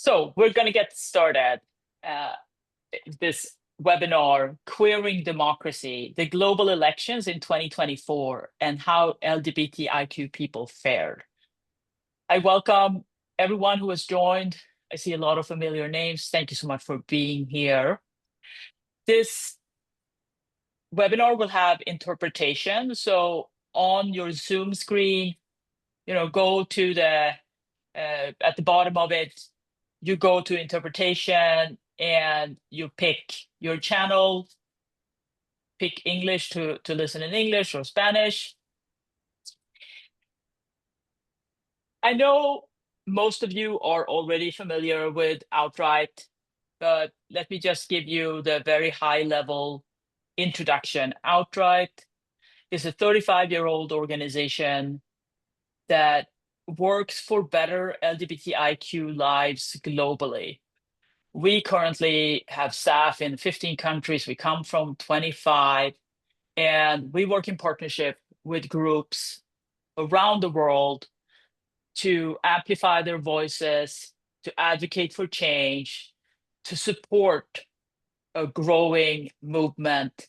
So we're going to get started. This webinar, Queering Democracy, the Global Elections in 2024 and How LGBTIQ People Fared. I welcome everyone who has joined. I see a lot of familiar names. Thank you so much for being here. This webinar will have interpretation. So on your Zoom screen, go to the, at the bottom of it, you go to interpretation and you pick your channel, pick English to listen in English or Spanish. I know most of you are already familiar with Outright, but let me just give you the very high level introduction. Outright is a 35-year-old organization that works for better LGBTIQ lives globally. We currently have staff in 15 countries. We come from 25, and we work in partnership with groups around the world to amplify their voices, to advocate for change, to support a growing movement,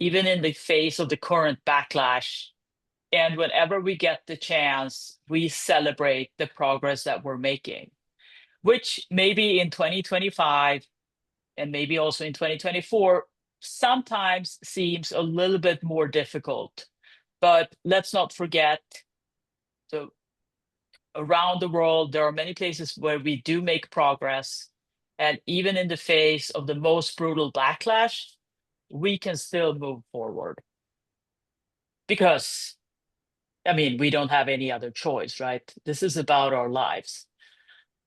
even in the face of the current backlash. And whenever we get the chance, we celebrate the progress that we're making, which maybe in 2025 and maybe also in 2024 sometimes seems a little bit more difficult. But let's not forget, so around the world, there are many places where we do make progress. And even in the face of the most brutal backlash, we can still move forward. Because, we don't have any other choice, right? This is about our lives.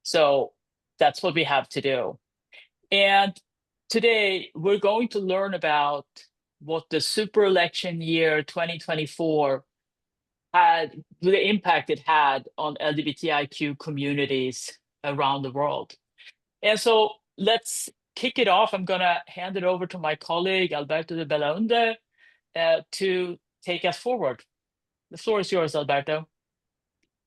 So that's what we have to do. And today, we're going to learn about what the super election year 2024 had, the impact it had on LGBTIQ communities around the world. And so let's kick it off. I'm going to hand it over to my colleague, Alberto de Belaunde, to take us forward. The floor is yours, Alberto.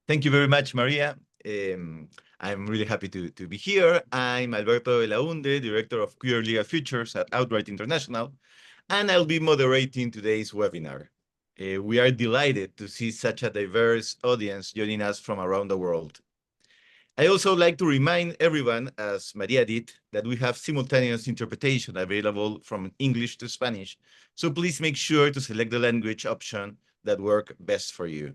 Thank you very much, Maria. I'm really happy to be here. I'm Alberto de Belaunde, Director of Queer Legal Futures at Outright International, and I'll be moderating today's webinar. We are delighted to see such a diverse audience joining us from around the world. I also like to remind everyone, as Maria did, that we have simultaneous interpretation available from English to Spanish, so please make sure to select the language option that works best for you.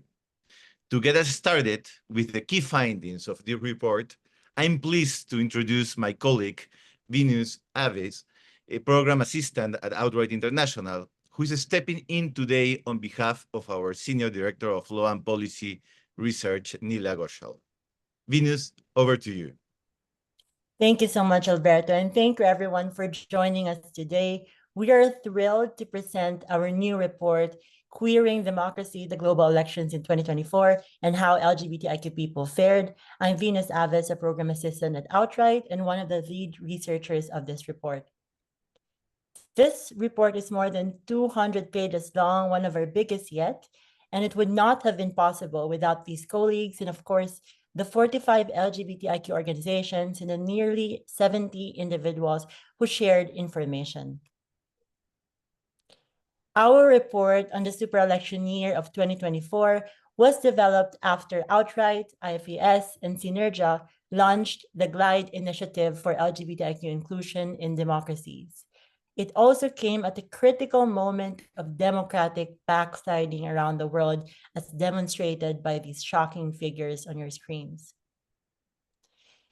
To get us started with the key findings of the report, I'm pleased to introduce my colleague, Venus Aves, a program assistant at Outright International, who is stepping in today on behalf of our Senior Director of Law and Policy Research, Nila Ghoshal. Venus, over to you. Thank you so much, Alberto, and thank you everyone for joining us today. We are thrilled to present our new report, Queering Democracy, the Global Elections in 2024, and How LGBTIQ People Fared. I'm Venus Aves, a program assistant at Outright and one of the lead researchers of this report. This report is more than 200 pages long, one of our biggest yet, and it would not have been possible without these colleagues and, of course, the 45 LGBTIQ organizations and the nearly 70 individuals who shared information. Our report on the super election year of 2024 was developed after Outright, IFES, and Synergia launched the GLIDE initiative for LGBTIQ inclusion in democracies. It also came at a critical moment of democratic backsliding around the world, as demonstrated by these shocking figures on your screens.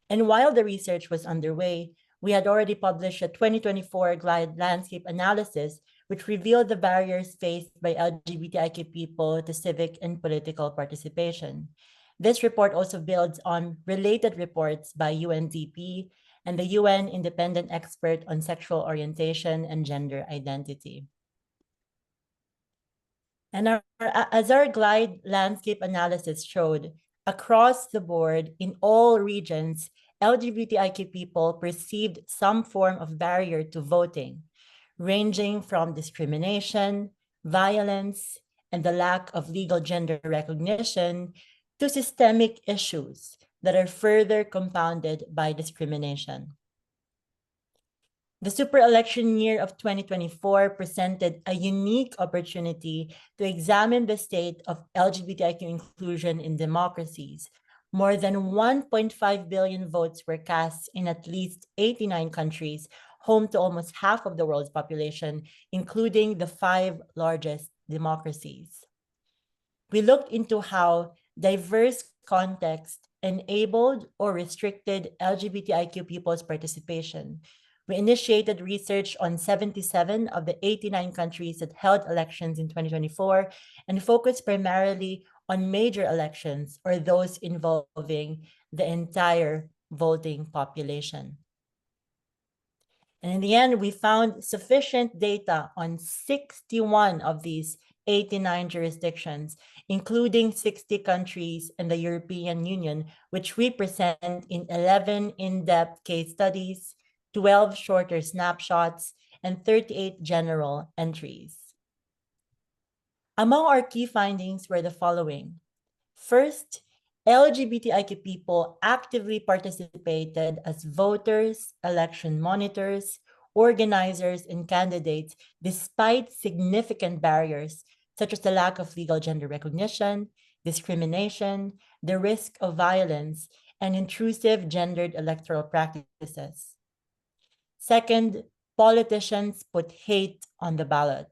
And while the research was underway, we had already published a 2024 GLIDE landscape analysis, which revealed the barriers faced by LGBTIQ people to civic and political participation. This report also builds on related reports by UNDP and the UN Independent Expert on Sexual Orientation and Gender Identity. And as our GLIDE landscape analysis showed, across the board in all regions, LGBTIQ people perceived some form of barrier to voting, ranging from discrimination, violence, and the lack of legal gender recognition to systemic issues that are further compounded by discrimination. The super election year of 2024 presented a unique opportunity to examine the state of LGBTIQ inclusion in democracies. More than 1.5 billion votes were cast in at least 89 countries, home to almost half of the world's population, including the 5 largest democracies. We looked into how diverse contexts enabled or restricted LGBTIQ people's participation. We initiated research on 77 of the 89 countries that held elections in 2024 and focused primarily on major elections or those involving the entire voting population. And in the end, we found sufficient data on 61 of these 89 jurisdictions, including 60 countries in the European Union, which we present in 11 in-depth case studies, 12 shorter snapshots, and 38 general entries. Among our key findings were the following. First, LGBTIQ people actively participated as voters, election monitors, organizers, and candidates despite significant barriers such as the lack of legal gender recognition, discrimination, the risk of violence, and intrusive gendered electoral practices. Second, politicians put hate on the ballot.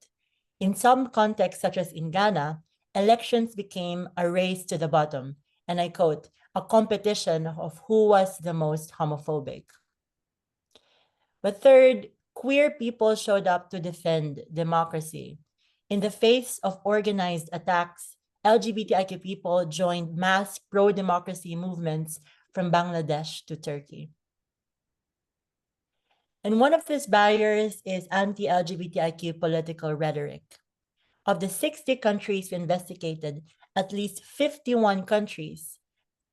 In some contexts, such as in Ghana, elections became a race to the bottom, and I quote, a competition of who was the most homophobic. But third, queer people showed up to defend democracy. In the face of organized attacks, LGBTIQ people joined mass pro-democracy movements from Bangladesh to Turkey. And one of these barriers is anti-LGBTIQ political rhetoric. Of the 60 countries we investigated, at least 51 countries,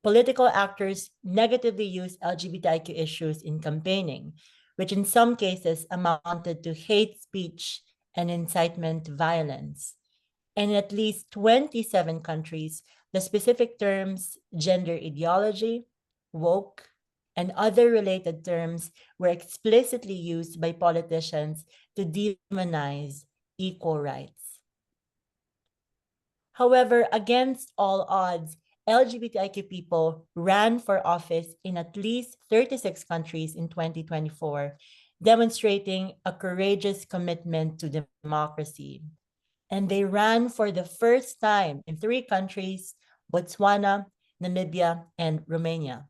political actors negatively use LGBTIQ issues in campaigning, which in some cases amounted to hate speech and incitement to violence. And in at least 27 countries, the specific terms gender ideology, woke, and other related terms were explicitly used by politicians to demonize equal rights. However, against all odds, LGBTIQ people ran for office in at least 36 countries in 2024, demonstrating a courageous commitment to democracy. And they ran for the first time in 3 countries, Botswana, Namibia, and Romania.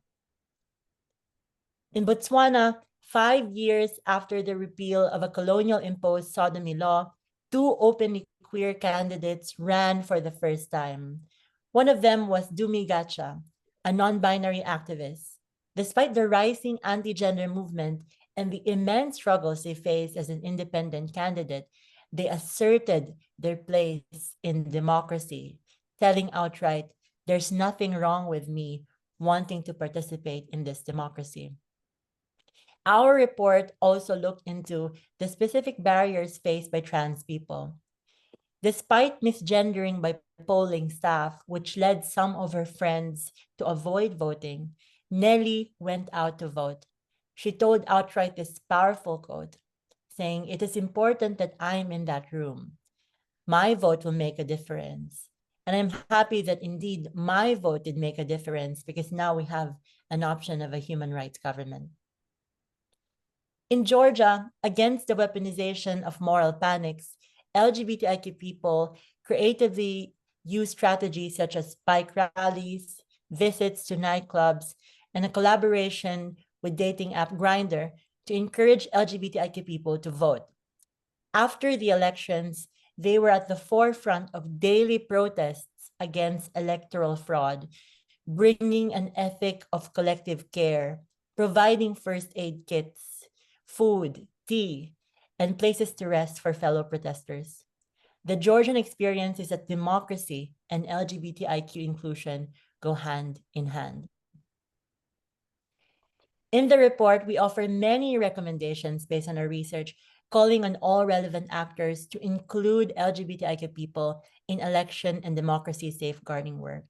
In Botswana, 5 years after the repeal of a colonial-imposed sodomy law, 2 openly queer candidates ran for the first time. One of them was Dumi Gacha, a non-binary activist. Despite the rising anti-gender movement and the immense struggles they faced as an independent candidate, they asserted their place in democracy, telling outright, "There's nothing wrong with me wanting to participate in this democracy." Our report also looked into the specific barriers faced by trans people. Despite misgendering by polling staff, which led some of her friends to avoid voting, Nelly went out to vote. She told outright this powerful quote, saying, "It is important that I'm in that room. My vote will make a difference." And I'm happy that indeed my vote did make a difference because now we have an option of a human rights government. In Georgia, against the weaponization of moral panics, LGBTIQ people creatively use strategies such as bike rallies, visits to nightclubs, and a collaboration with dating app Grindr to encourage LGBTIQ people to vote. After the elections, they were at the forefront of daily protests against electoral fraud, bringing an ethic of collective care, providing first aid kits, food, tea, and places to rest for fellow protesters. The Georgian experience is that democracy and LGBTIQ inclusion go hand in hand. In the report, we offer many recommendations based on our research, calling on all relevant actors to include LGBTIQ people in election and democracy safeguarding work.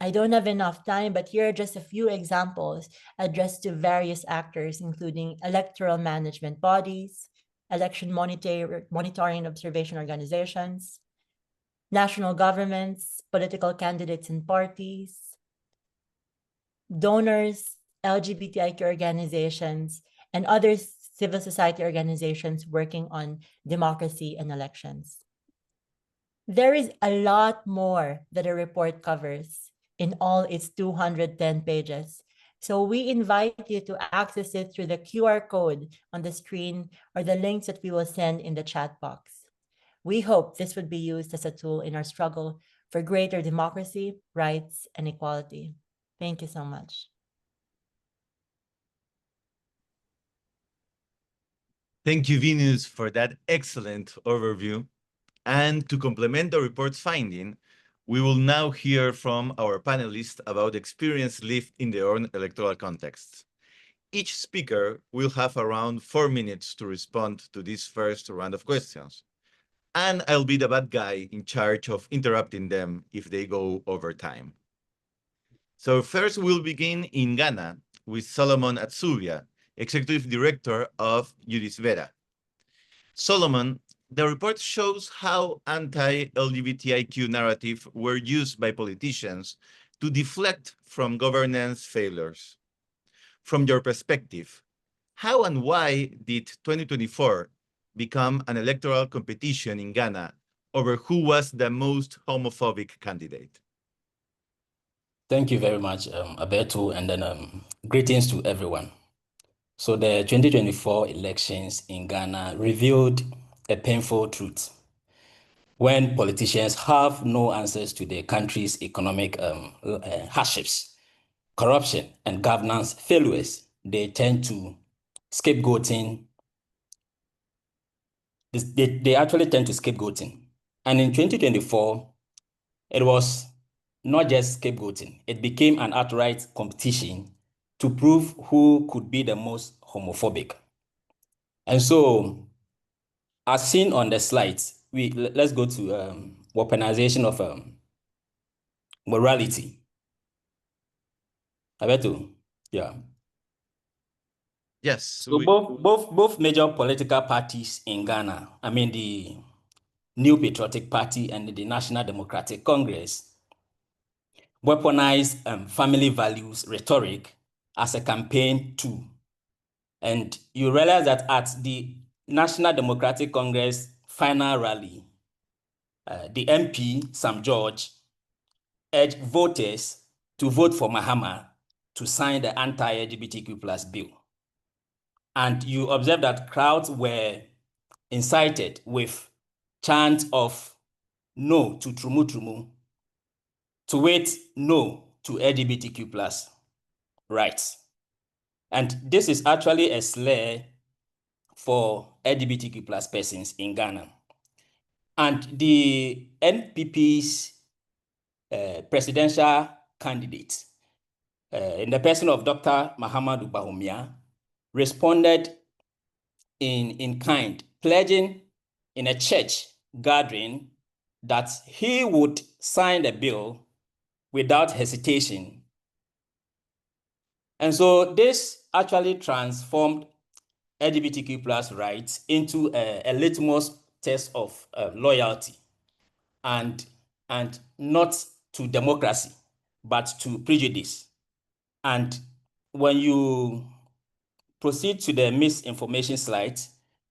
I don't have enough time, but here are just a few examples addressed to various actors, including electoral management bodies, election monitoring and observation organizations, national governments, political candidates and parties, donors, LGBTIQ organizations, and other civil society organizations working on democracy and elections. There is a lot more that a report covers in all its 210 pages. So we invite you to access it through the QR code on the screen or the links that we will send in the chat box. We hope this would be used as a tool in our struggle for greater democracy, rights, and equality. Thank you so much. Thank you, Venus, for that excellent overview. And to complement the report's finding, we will now hear from our panelists about experience lived in their own electoral contexts. Each speaker will have around 4 minutes to respond to this first round of questions. And I'll be the bad guy in charge of interrupting them if they go over time. So first we'll begin in Ghana with Solomon Atsubia, Executive Director of Vera. Solomon, the report shows how anti-LGBTIQ narratives were used by politicians to deflect from governance failures. From your perspective, how and why did 2024 become an electoral competition in Ghana over who was the most homophobic candidate? Thank you very much, Alberto, and then greetings to everyone. So the 2024 elections in Ghana revealed a painful truth. When politicians have no answers to the country's economic hardships, corruption, and governance failures, they tend to scapegoating. They actually tend to scapegoating. And in 2024, it was not just scapegoating. It became an outright competition to prove who could be the most homophobic. And so, as seen on the slides, let's go to weaponization of morality. Alberto, yeah. Yes. So both major political parties in Ghana, I mean the New Patriotic Party and the National Democratic Congress, weaponize family values rhetoric as a campaign tool. And you realize that at the National Democratic Congress final rally, the MP, Sam George, urged voters to vote for Mahama to sign the anti-LGBTQ plus bill. And you observe that crowds were incited with chants of no to Trumu Trumu, to wait no to LGBTQ plus rights. And this is actually a slur for LGBTQ plus persons in Ghana. And the NPP's presidential candidate, in the person of Dr. Mahamadou Bawumia, responded in kind, pledging in a church gathering that he would sign the bill without hesitation. And so this actually transformed LGBTQ plus rights into a litmus test of loyalty and not to democracy, but to prejudice. And when you proceed to the misinformation slides,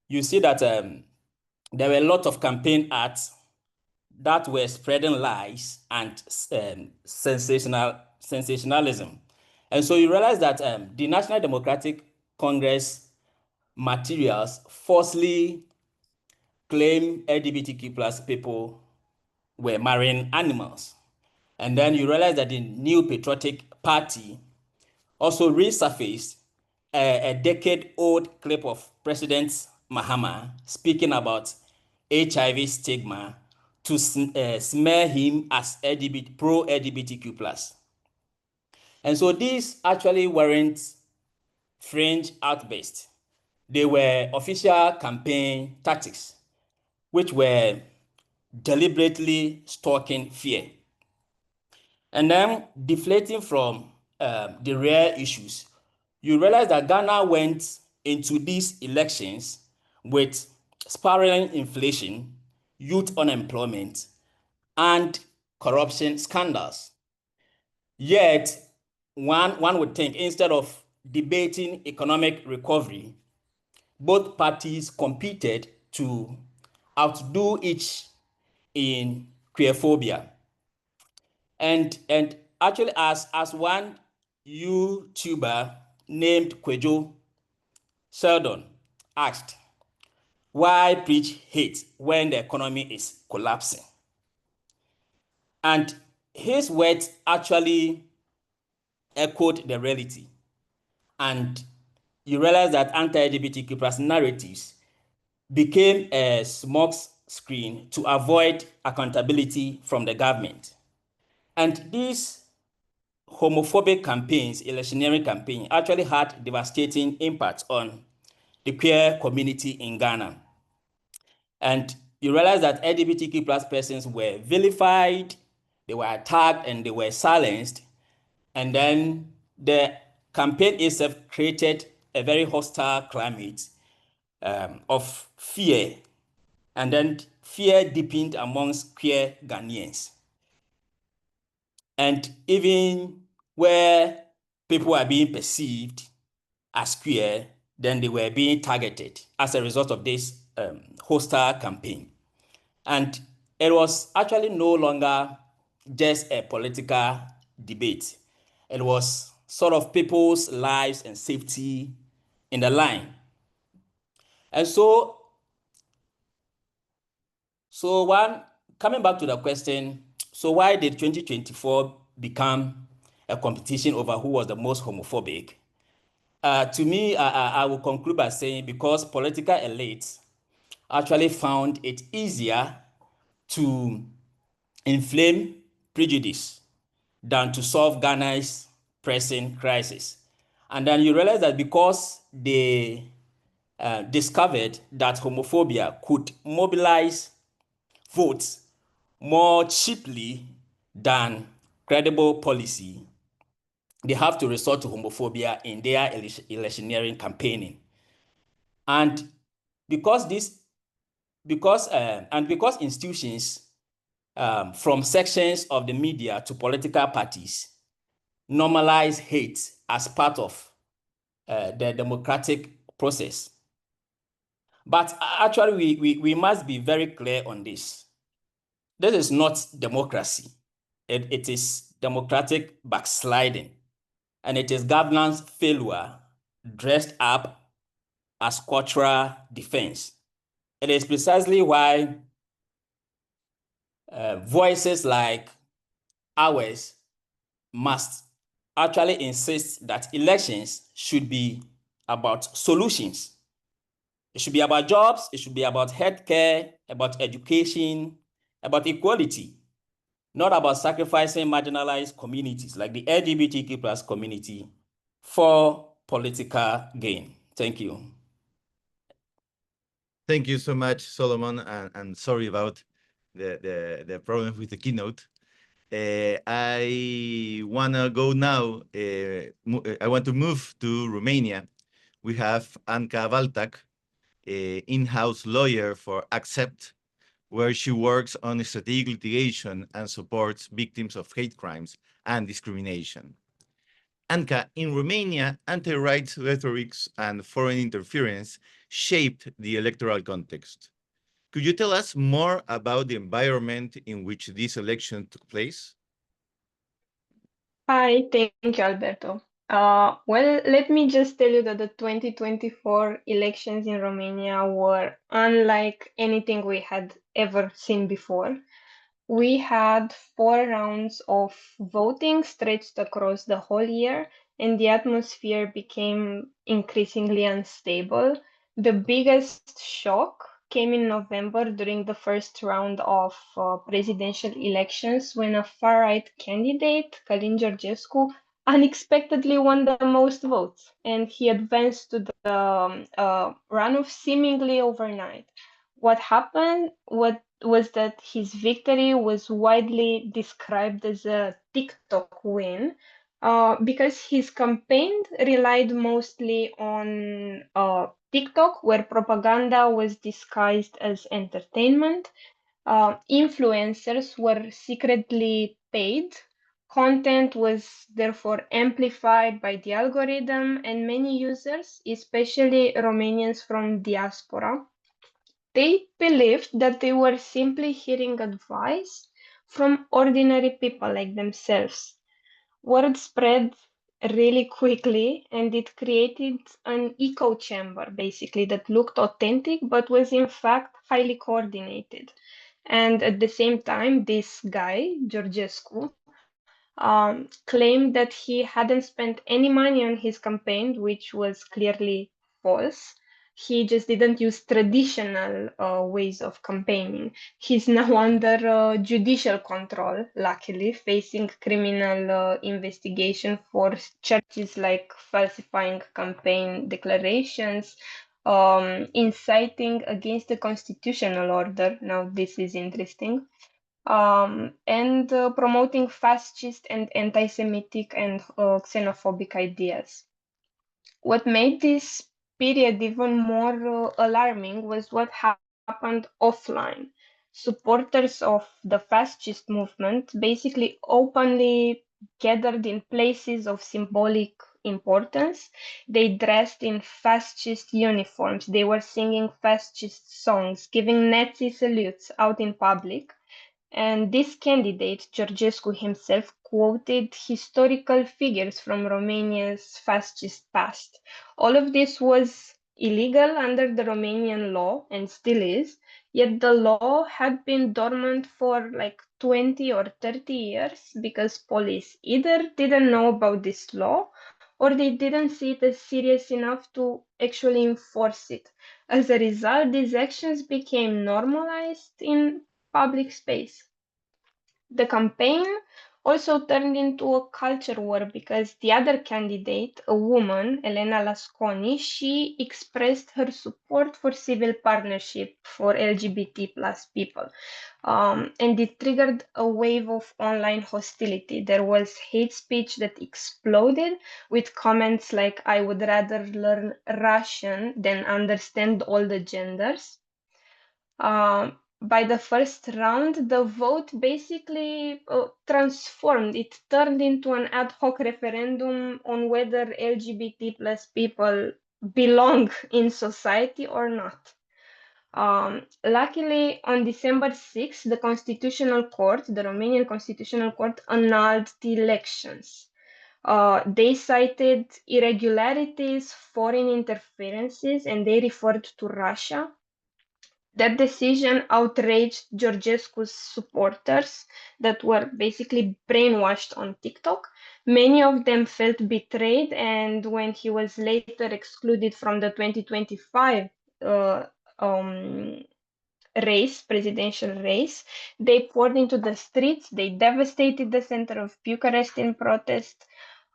you see that there were a lot of campaign ads that were spreading lies and sensationalism. And so you realize that the National Democratic Congress materials falsely claim LGBTQ plus people were marrying animals. And then you realize that the New Patriotic Party also resurfaced a decade-old clip of President Mahama speaking about HIV stigma to smear him as pro-LGBTQ plus. And so these actually weren't fringe outbursts. They were official campaign tactics, which were deliberately stoking fear. And then deflating from the rare issues, you realize that Ghana went into these elections with spiraling inflation, youth unemployment, and corruption scandals. Yet, one would think instead of debating economic recovery, both parties competed to outdo each in queerphobia. And actually, as one YouTuber named Kwejo Sheldon asked, why preach hate when the economy is collapsing? And his words actually echoed the reality. And you realize that anti-LGBTQ plus narratives became a smoke screen to avoid accountability from the government. And these homophobic campaigns, electioneering campaign, actually had devastating impact on the queer community in Ghana. And you realize that LGBTQ plus persons were vilified, they were attacked, and they were silenced. And then the campaign itself created a very hostile climate of fear. And then fear deepened amongst queer Ghanaians. And even where people are being perceived as queer, then they were being targeted as a result of this hostile campaign. And it was actually no longer just a political debate. It was sort of people's lives and safety in the line. And so coming back to the question, so why did 2024 become a competition over who was the most homophobic? To me, I will conclude by saying because political elites actually found it easier to inflame prejudice than to solve Ghana's pressing crisis. And then you realize that because they discovered that homophobia could mobilize votes more cheaply than credible policy, they have to resort to homophobia in their electioneering campaigning. And because institutions from sections of the media to political parties normalize hate as part of the democratic process. But actually, we must be very clear on this. This is not democracy. It is democratic backsliding. And it is governance failure dressed up as cultural defense. It is precisely why voices like ours must actually insist that elections should be about solutions. It should be about jobs, it should be about healthcare, about education, about equality, not about sacrificing marginalized communities like the LGBTQ plus community for political gain. Thank you. Thank you so much, Solomon, and sorry about the problem with the keynote. I want to go now. I want to move to Romania. We have Anca Valtac, in-house lawyer for Accept, where she works on strategic litigation and supports victims of hate crimes and discrimination. Anca, in Romania, anti-rights rhetorics and foreign interference shaped the electoral context. Could you tell us more about the environment in which this election took place? Hi, thank you, Alberto. Well, let me just tell you that the 2024 elections in Romania were unlike anything we had ever seen before. We had 4 rounds of voting stretched across the whole year, and the atmosphere became increasingly unstable. The biggest shock came in November during the first round of presidential elections when a far-right candidate, Călin Georgescu, unexpectedly won the most votes, and he advanced to the runoff seemingly overnight. what happened was that his victory was widely described as a TikTok win, because his campaign relied mostly on TikTok, where propaganda was disguised as entertainment. Influencers were secretly paid. Content was therefore amplified by the algorithm, and many users, especially Romanians from diaspora, they believed that they were simply hearing advice from ordinary people like themselves. Word spread really quickly, and it created an echo chamber basically that looked authentic but was in fact highly coordinated. And at the same time, this guy, Georgescu, claimed that he hadn't spent any money on his campaign, which was clearly false. He just didn't use traditional ways of campaigning. He's now under judicial control, luckily, facing criminal investigation for charges like falsifying campaign declarations, inciting against the constitutional order. Now, this is interesting, and promoting fascist and anti-Semitic and xenophobic ideas. What made this period even more alarming was what happened offline. Supporters of the fascist movement basically openly gathered in places of symbolic importance. They dressed in fascist uniforms. They were singing fascist songs, giving Nazi salutes out in public. And this candidate, Georgescu himself, quoted historical figures from Romania's fascist past. All of this was illegal under the Romanian law and still is, yet the law had been dormant for like 20 or 30 years because police either didn't know about this law or they didn't see it as serious enough to actually enforce it. As a result, these actions became normalized in public space. The campaign also turned into a culture war because the other candidate, a woman, Elena Lasconi, she expressed her support for civil partnership for LGBT plus people. And it triggered a wave of online hostility. There was hate speech that exploded with comments like, I would rather learn Russian than understand all the genders. By the first round, the vote basically transformed. It turned into an ad hoc referendum on whether LGBT plus people belong in society or not. Luckily, on December 6th, the Constitutional Court, the Romanian Constitutional Court, annulled the elections. They cited irregularities, foreign interferences, and they referred to Russia. That decision outraged Georgescu's supporters that were basically brainwashed on TikTok. Many of them felt betrayed, and when he was later excluded from the 2025 presidential race, they poured into the streets, they devastated the center of Bucharest in protest.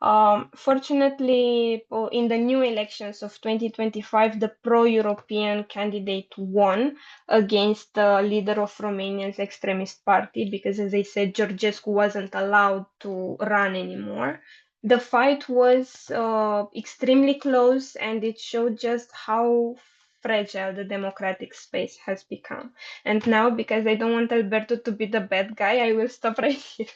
Fortunately, in the new elections of 2025, the pro-European candidate won against the leader of Romania's extremist party because, as I said, Georgescu wasn't allowed to run anymore. The fight was extremely close, and it showed just how fragile the democratic space has become. And now, because I don't want Alberto to be the bad guy, I will stop right here.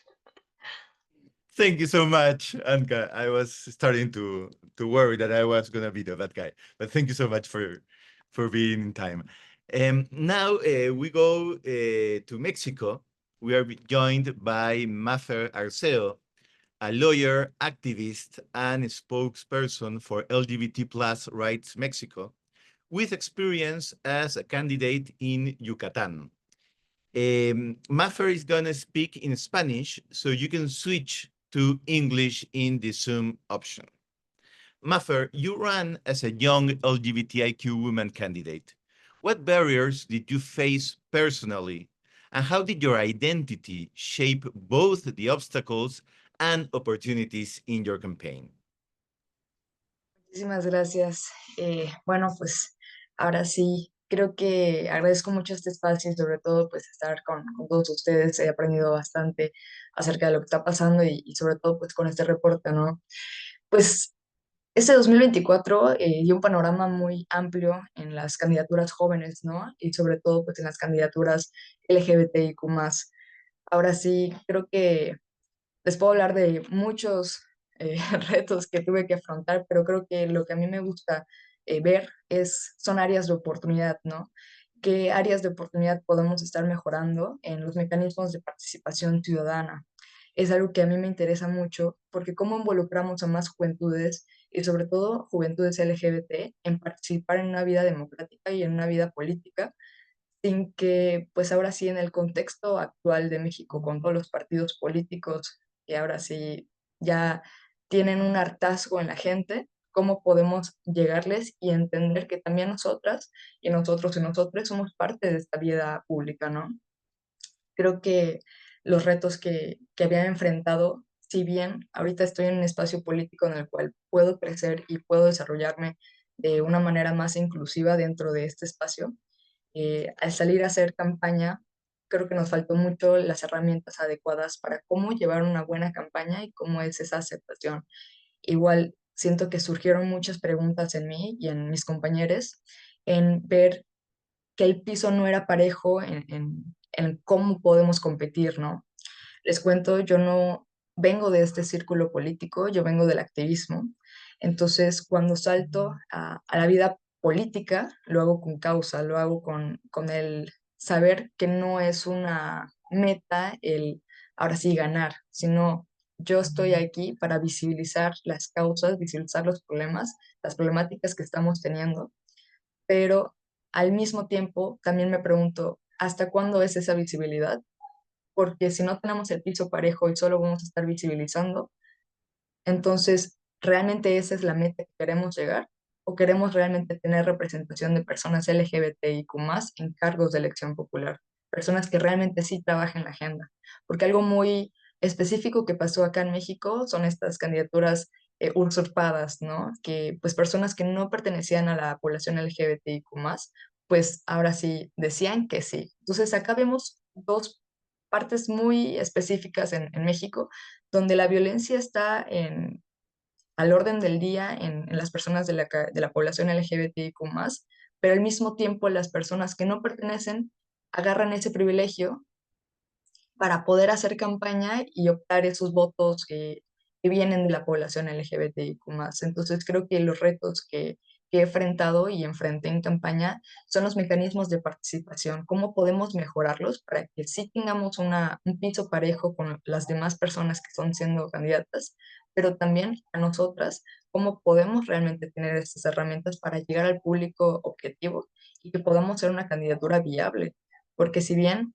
Thank you so much, Anka. I was starting to worry that I was gonna be the bad guy, but thank you so much for being in time. Now we go to Mexico. We are joined by Mafer Arceo, a lawyer, activist, and spokesperson for LGBT plus Rights Mexico, with experience as a candidate in Yucatan. Mafer is gonna speak in Spanish, so you can switch to English in the Zoom option. Mafer, you ran as a young LGBTIQ woman candidate. What barriers did you face personally, and how did your identity shape both the obstacles and opportunities in your campaign? Muchísimas gracias. Bueno, pues ahora sí, Creo que agradezco mucho este espacio y sobre todo pues estar con todos ustedes. He aprendido bastante acerca de lo que está pasando y sobre todo pues con este reporte, ¿no? Pues este 2024 dio un panorama muy amplio en las candidaturas jóvenes, ¿no? Y sobre todo pues en las candidaturas LGBTIQ+. Ahora sí, creo que les puedo hablar de muchos retos que tuve que afrontar, pero creo que lo que a mí me gusta ver son áreas de oportunidad, ¿no? ¿Qué áreas de oportunidad podemos estar mejorando en los mecanismos de participación ciudadana? Es algo que a mí me interesa mucho porque cómo involucramos a más juventudes y sobre todo juventudes LGBT en participar en una vida democrática y en una vida política sin que, pues ahora sí, en el contexto actual de México, con todos los partidos políticos que ahora sí ya tienen un hartazgo en la gente, cómo podemos llegarles y entender que también nosotras y nosotros y nosotros somos parte de esta vida pública, ¿no? Creo que los retos que había enfrentado, si bien ahorita estoy en un espacio político en el cual puedo crecer y puedo desarrollarme de una manera más inclusiva dentro de este espacio, al salir a hacer campaña, creo que nos faltó mucho las herramientas adecuadas para cómo llevar una buena campaña y cómo es esa aceptación. Igual siento que surgieron muchas preguntas en mí y en mis compañeros en ver que el piso no era parejo en cómo podemos competir, ¿no? Les cuento, yo no vengo de este círculo político, yo vengo del activismo. Entonces, cuando salto a la vida política, lo hago con causa, lo hago con el saber que no es una meta el ahora sí ganar, sino yo estoy aquí para visibilizar las causas, visibilizar los problemas, las problemáticas que estamos teniendo, pero al mismo tiempo también me pregunto, ¿hasta cuándo es esa visibilidad? Porque si no tenemos el piso parejo y solo vamos a estar visibilizando, entonces, ¿realmente esa es la meta que queremos llegar? ¿O queremos realmente tener representación de personas LGBTIQ+ en cargos de elección popular? Personas que realmente sí trabajen la agenda. Porque algo muy específico que pasó acá en México son estas candidaturas usurpadas, ¿no? Que pues personas que no pertenecían a la población LGBTIQ+, pues ahora sí decían que sí. Entonces acá vemos dos partes muy específicas en México donde la violencia está al orden del día en las personas de la población LGBTIQ+, pero al mismo tiempo las personas que no pertenecen agarran ese privilegio para poder hacer campaña y optar esos votos que vienen de la población LGBTIQ+. Entonces creo que los retos que he enfrentado y enfrenté en campaña son los mecanismos de participación, cómo podemos mejorarlos para que sí tengamos un piso parejo con las demás personas que están siendo candidatas, pero también a nosotras, cómo podemos realmente tener estas herramientas para llegar al público objetivo y que podamos ser una candidatura viable. Porque si bien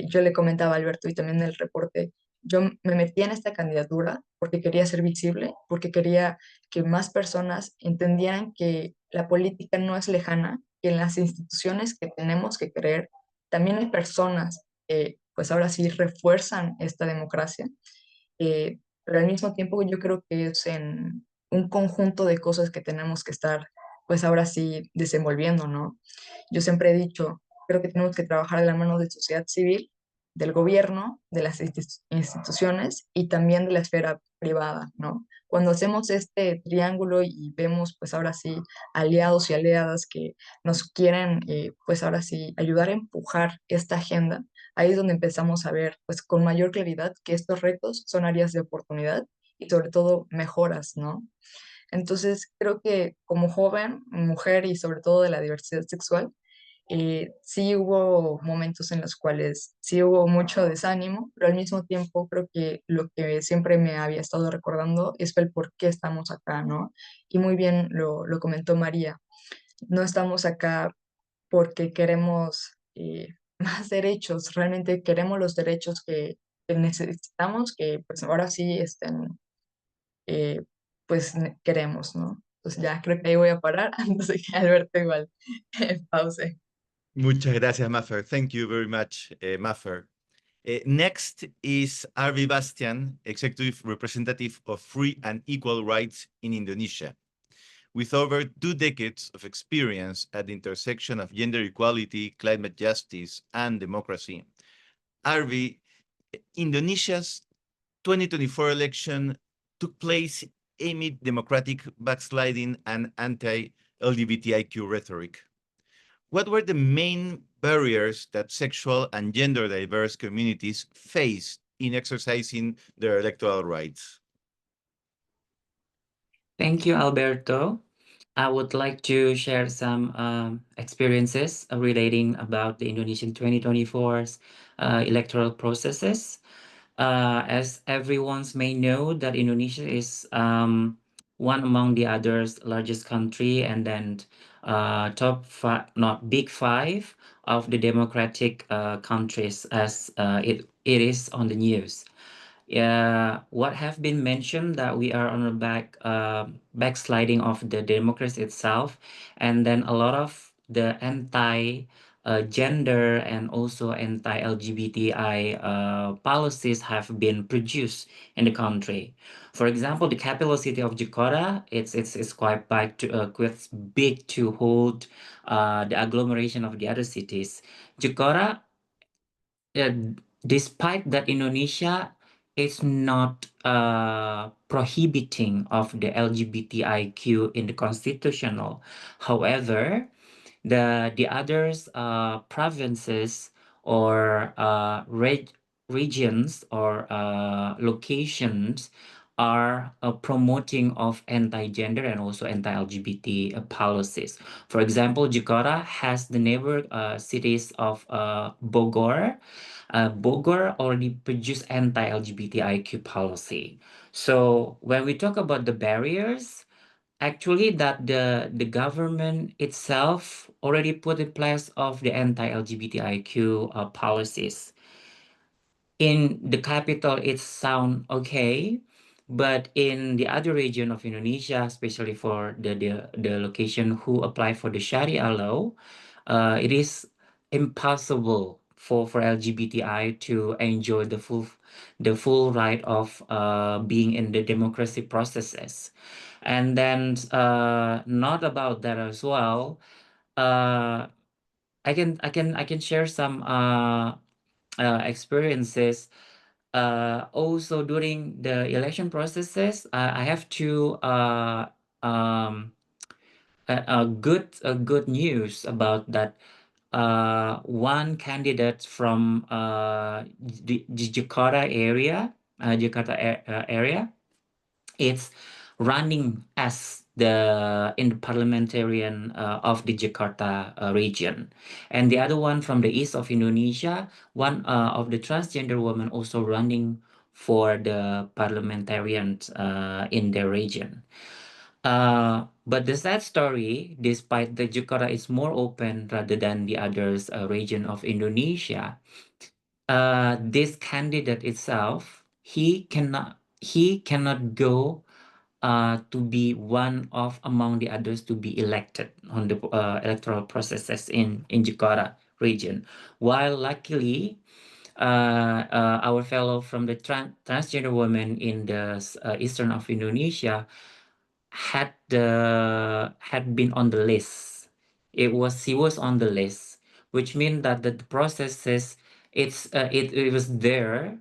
yo le comentaba a Alberto y también en el reporte, yo me metí en esta candidatura porque quería ser visible, porque quería que más personas entendieran que la política no es lejana, que en las instituciones que tenemos que creer, también hay personas que pues ahora sí refuerzan esta democracia, pero al mismo tiempo yo creo que es en un conjunto de cosas que tenemos que estar pues ahora sí desenvolviendo, ¿no? Yo siempre he dicho, creo que tenemos que trabajar de la mano de sociedad civil, del gobierno, de las instituciones y también de la esfera privada, ¿no? Cuando hacemos este triángulo y vemos, pues ahora sí, aliados y aliadas que nos quieren, pues ahora sí, ayudar a empujar esta agenda, ahí es donde empezamos a ver, pues con mayor claridad que estos retos son áreas de oportunidad y sobre todo mejoras, ¿no? Entonces, creo que como joven, mujer y sobre todo de la diversidad sexual, sí hubo momentos en los cuales sí hubo mucho desánimo, pero al mismo tiempo creo que lo que siempre me había estado recordando es el por qué estamos acá, ¿no? Y muy bien lo comentó María, no estamos acá porque queremos más derechos, realmente queremos los derechos que necesitamos, que pues ahora sí estén eh, pues queremos, ¿no? Entonces ya creo que ahí voy a parar antes de que Alberto igual pause. Muchas gracias, Maffer. Thank you very much, Maffer. Next is Arvi Bastian, Executive Representative of Free and Equal Rights in Indonesia. with over 2 decades of experience at the intersection of gender equality, climate justice, and democracy. Arvi, Indonesia's 2024 election took place amid democratic backsliding and anti-LGBTIQ rhetoric. What were the main barriers that sexual and gender diverse communities faced in exercising their electoral rights? Thank you, Alberto. I would like to share some experiences relating about the Indonesian 2024's electoral processes. As everyone's may know, that Indonesia is one among the others largest country, and then top five, not big five of the democratic countries, as it is on the news. Yeah, what have been mentioned that we are on a backsliding of the democracy itself, and then a lot of the anti gender and also anti LGBTI policies have been produced in the country. For example, the capital city of Jakarta, it's quite big to hold the agglomeration of the other cities. Jakarta, uh, despite that, Indonesia is not prohibiting of the LGBTIQ in the constitutional. However, the others provinces or regions or locations are promoting of anti-gender and also anti-LGBT policies. For example, Jakarta has the neighbor cities of Bogor. Bogor already produced anti-LGBTIQ policy. So when we talk about the barriers, actually that the government itself already put in place of the anti-LGBTIQ policies. In the capital, it sound okay, but in the other region of Indonesia, especially for the location who apply for the Sharia law, it is impossible for LGBTI to enjoy the full right of being in the democracy processes. And then not about that as well. Uh, I can share some experiences. Also during the election processes, I have to um, good news about that. One candidate from the Jakarta area, area, it's running as the in the parliamentarian of the Jakarta region, and the other one from the east of Indonesia, one of the transgender woman also running for the parliamentarian in their region. But the sad story, despite the Jakarta is more open rather than the others region of Indonesia, this candidate itself, he cannot go to be one of among the others to be elected on the electoral processes in Jakarta region. While luckily, our fellow from the transgender women in the eastern of Indonesia had been on the list. He was on the list, which means that the processes it was there,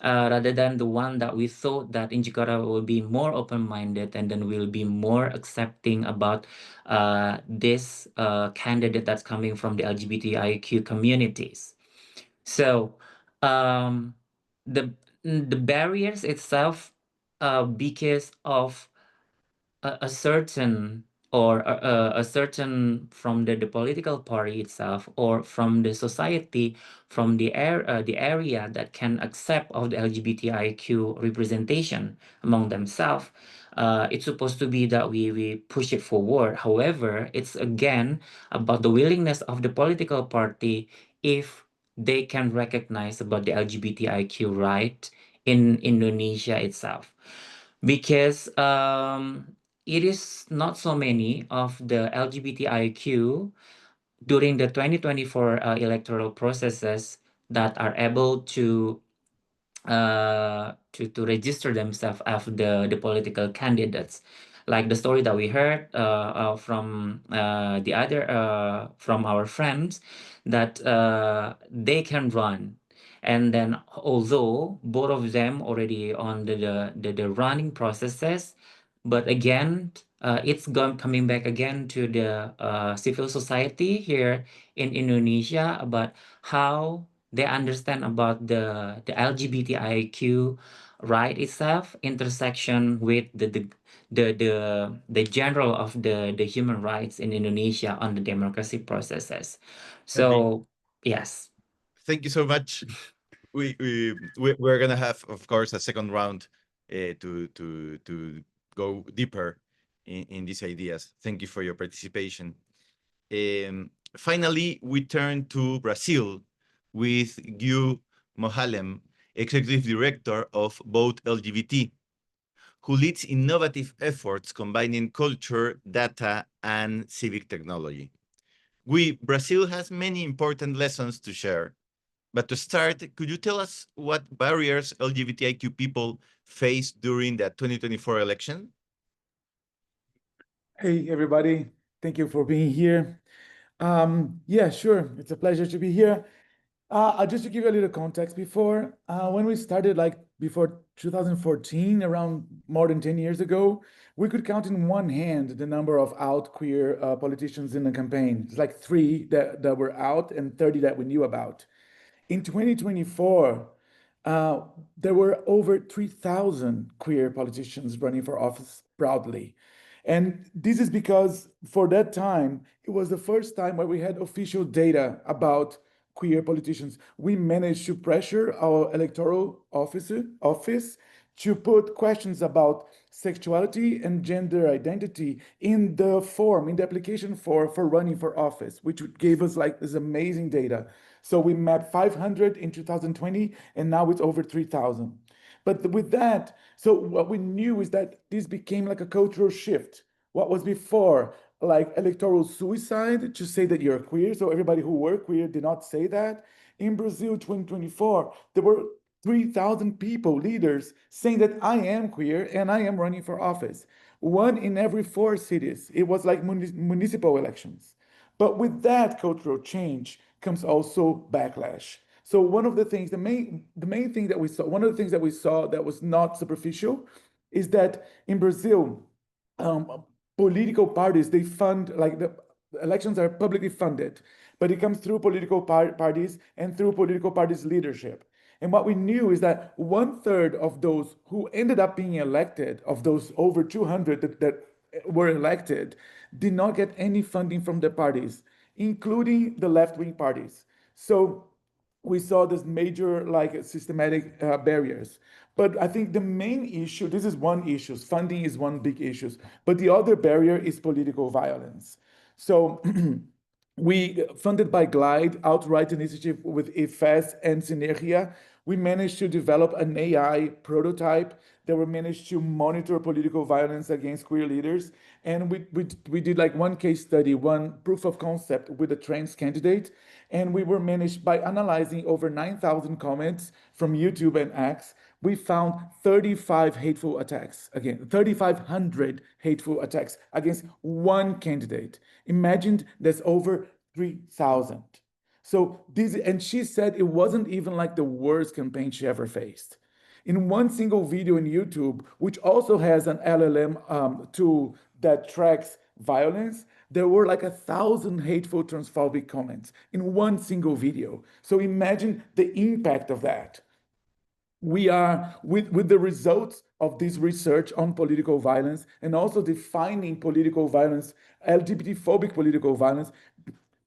rather than the one that we thought that in Jakarta will be more open-minded and then will be more accepting about this candidate that's coming from the LGBTIQ communities. So um, the barriers itself, because of a certain or a certain from the political party itself or from the society, from the area that can accept of the LGBTIQ representation among themselves. It's supposed to be that we push it forward. However, it's again about the willingness of the political party, if they can recognize about the LGBTIQ right in Indonesia itself, because it is not so many of the LGBTIQ during the 2024 electoral processes that are able to register themselves as the political candidates. like the story that we heard from the other from our friends, that they can run. And then although both of them already on the running processes, but again, it's coming back again to the civil society here in Indonesia about how they understand about the LGBTIQ right itself, intersection with the general of the human rights in Indonesia on the democracy processes. So yes. Thank you so much. We're gonna have, of course, a second round to go deeper in these ideas. Thank you for your participation. Finally, we turn to Brazil with Gyu Mohalem, Executive Director of Vote LGBT, who leads innovative efforts combining culture, data, and civic technology. Brazil has many important lessons to share. But to start, could you tell us what barriers LGBTIQ people faced during the 2024 election? Hey, everybody. Thank you for being here. Yeah, sure. It's a pleasure to be here. Just to give you a little context before, when we started, like before 2014, around more than 10 years ago, we could count in one hand the number of out queer politicians in the campaign. It's like 3 that were out and 30 that we knew about. In 2024, there were over 3,000 queer politicians running for office proudly. And this is because for that time, it was the first time where we had official data about queer politicians. We managed to pressure our electoral office to put questions about sexuality and gender identity in the form, in the application for running for office, which gave us like this amazing data. So we mapped 500 in 2020, and now it's over 3,000. But with that, so what we knew is that this became like a cultural shift. What was before like electoral suicide to say that you're queer, so everybody who were queer did not say that. In Brazil 2024, there were 3,000 people, leaders, saying that I am queer and I am running for office. 1 in every 4 cities. It was like municipal elections. But with that cultural change comes also backlash. So one of the things, the main thing that we saw, one of the things that we saw that was not superficial, is that in Brazil, political parties, they fund, like the elections are publicly funded, but it comes through political parties and through political parties' leadership. And what we knew is that 1/3 of those who ended up being elected, of those over 200 that were elected, did not get any funding from the parties, including the left-wing parties. So we saw this major like systematic barriers. But I think the main issue, this is one issue, funding is one big issue, but the other barrier is political violence. So we, funded by Glide, Outright Initiative with IFES and Synergia, we managed to develop an AI prototype that we managed to monitor political violence against queer leaders. And we did like one case study, one proof of concept with a trans candidate. And we were managed by analyzing over 9,000 comments from YouTube and X. We found 35 hateful attacks, again, 3,500 hateful attacks against one candidate. Imagine there's over 3,000. So this, and she said it wasn't even like the worst campaign she ever faced. In one single video in YouTube, which also has an LLM tool that tracks violence, there were like 1,000 hateful transphobic comments in one single video. So imagine the impact of that. We are, with the results of this research on political violence and also defining political violence, LGBT-phobic political violence,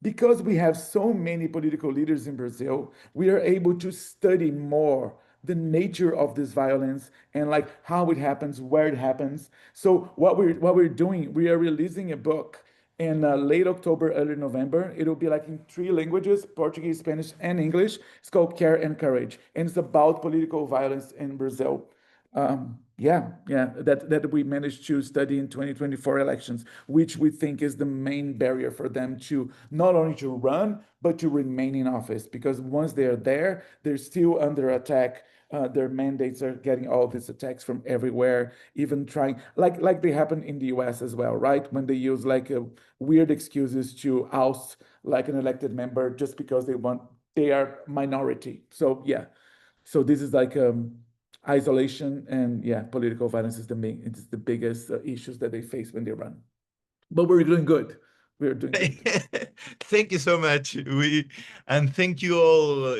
because we have so many political leaders in Brazil, we are able to study more the nature of this violence and like how it happens, where it happens. So what we're doing, we are releasing a book in late October, early November. It'll be like in 3 languages, Portuguese, Spanish, and English. It's called Care and Courage, and it's about political violence in Brazil. That we managed to study in 2024 elections, which we think is the main barrier for them to not only to run, but to remain in office. Because once they're there, they're still under attack their mandates are getting all these attacks from everywhere, even trying, like they happen in the US as well, right? When they use like weird excuses to oust like an elected member just because they are minority. So yeah, so this is like isolation, and yeah, political violence is it's the biggest issues that they face when they run. But we're doing good. We're doing good. Thank you so much. And thank you all.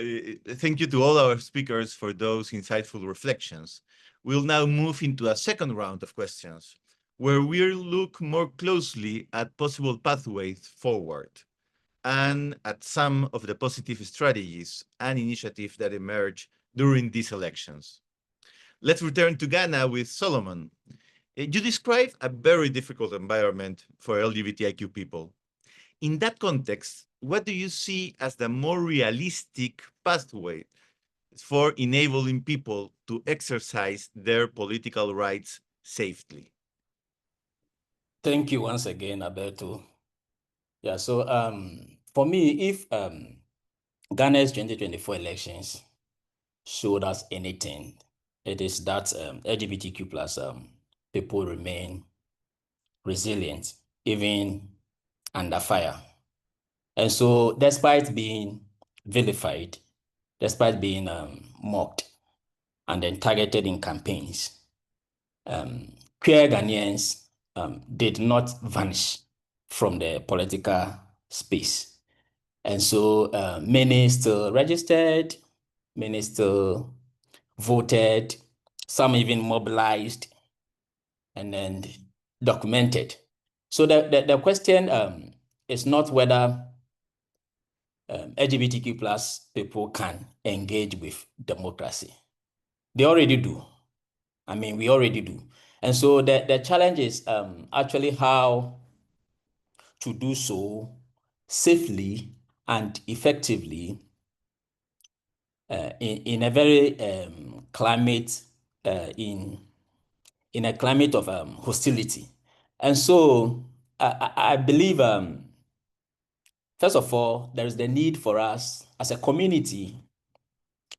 Thank you to all our speakers for those insightful reflections. We'll now move into a second round of questions, where we'll look more closely at possible pathways forward and at some of the positive strategies and initiatives that emerge during these elections. Let's return to Ghana with Solomon. You describe a very difficult environment for LGBTIQ people. In that context, what do you see as the more realistic pathway for enabling people to exercise their political rights safely? Thank you once again, Alberto. Yeah, so for me, if Ghana's 2024 elections showed us anything, it is that LGBTQ plus people remain resilient, even under fire. And so despite being vilified, despite being mocked and then targeted in campaigns, queer Ghanaians did not vanish from the political space. And so many still registered, many still voted, some even mobilized and then documented. So the question is not whether LGBTQ plus people can engage with democracy. They already do. I mean, we already do. And so the challenge is actually how to do so safely and effectively in a very climate, in a climate of hostility. And so I believe, first of all, there is the need for us as a community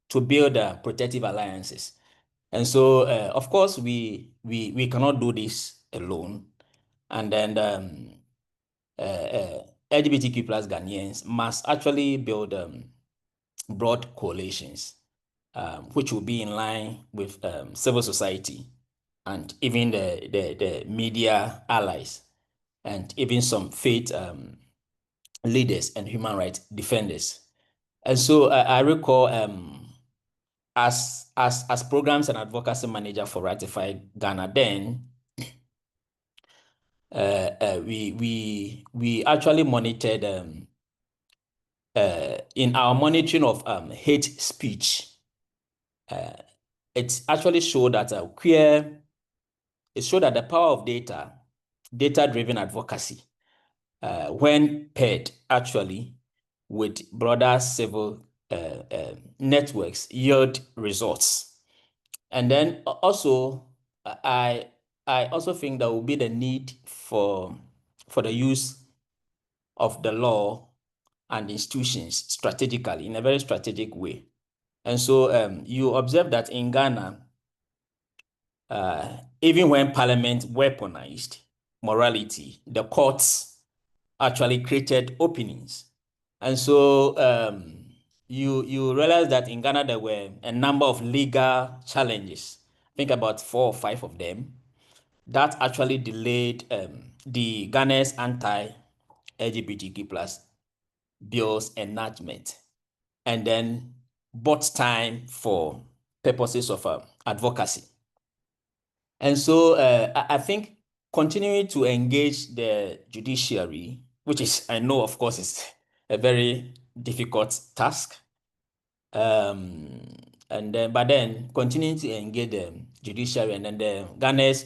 to build protective alliances. And so, of course, we cannot do this alone. And then LGBTQ plus Ghanaians must actually build broad coalitions, which will be in line with civil society and even the media allies and even some faith leaders and human rights defenders. And so I recall as programs and advocacy manager for Ratify Ghana then, we actually monitored in our monitoring of hate speech. It actually showed that it showed that the power of data-driven advocacy, when paired actually with broader civil networks, yield results. And then also, I also think there will be the need for the use of the law and institutions strategically, in a very strategic way. And so you observe that in Ghana, even when parliament weaponized morality, the courts actually created openings. And so you realize that in Ghana, there were a number of legal challenges, I think about 4 or 5 of them, that actually delayed the Ghana's anti-LGBTQ plus bills enactment, and then bought time for purposes of advocacy. And so I think continuing to engage the judiciary, which is, I know, of course, is a very difficult task. But then continuing to engage the judiciary and then the Ghana's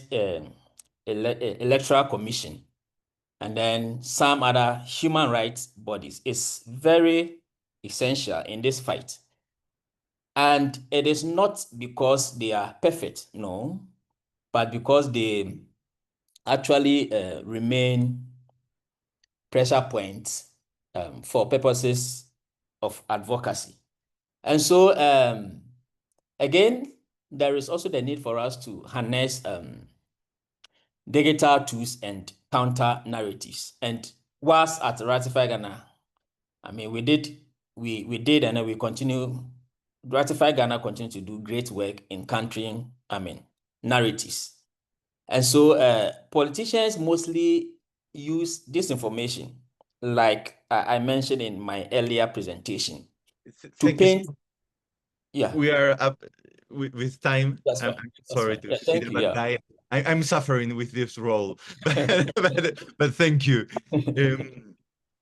Electoral Commission and then some other human rights bodies is very essential in this fight. And it is not because they are perfect, no, but because they actually remain pressure points for purposes of advocacy. And so Again, there is also the need for us to harness digital tools and counter narratives. And whilst at Ratify Ghana, I mean, we did, and then we continue. Ratify Ghana continue to do great work in countering, narratives. And so politicians mostly use disinformation, like I mentioned in my earlier presentation, to Thank you. paint. Yeah, We are up with time. that's I'm, fine. I'm That's sorry fine. to Yeah, be thank the you. bad guy. I'm suffering with this role, but thank you.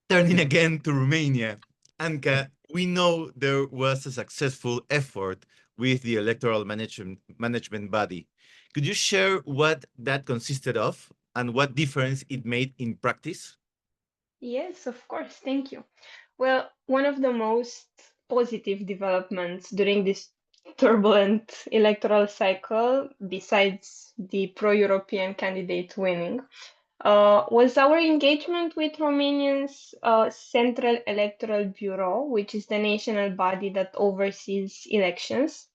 Turning again to Romania, Anka, we know there was a successful effort with the electoral management body. Could you share what that consisted of and what difference it made in practice? Yes, of course. Thank you. Well, one of the most positive developments during this turbulent electoral cycle, besides the pro-European candidate winning, was our engagement with Romania's Central Electoral Bureau, which is the national body that oversees elections.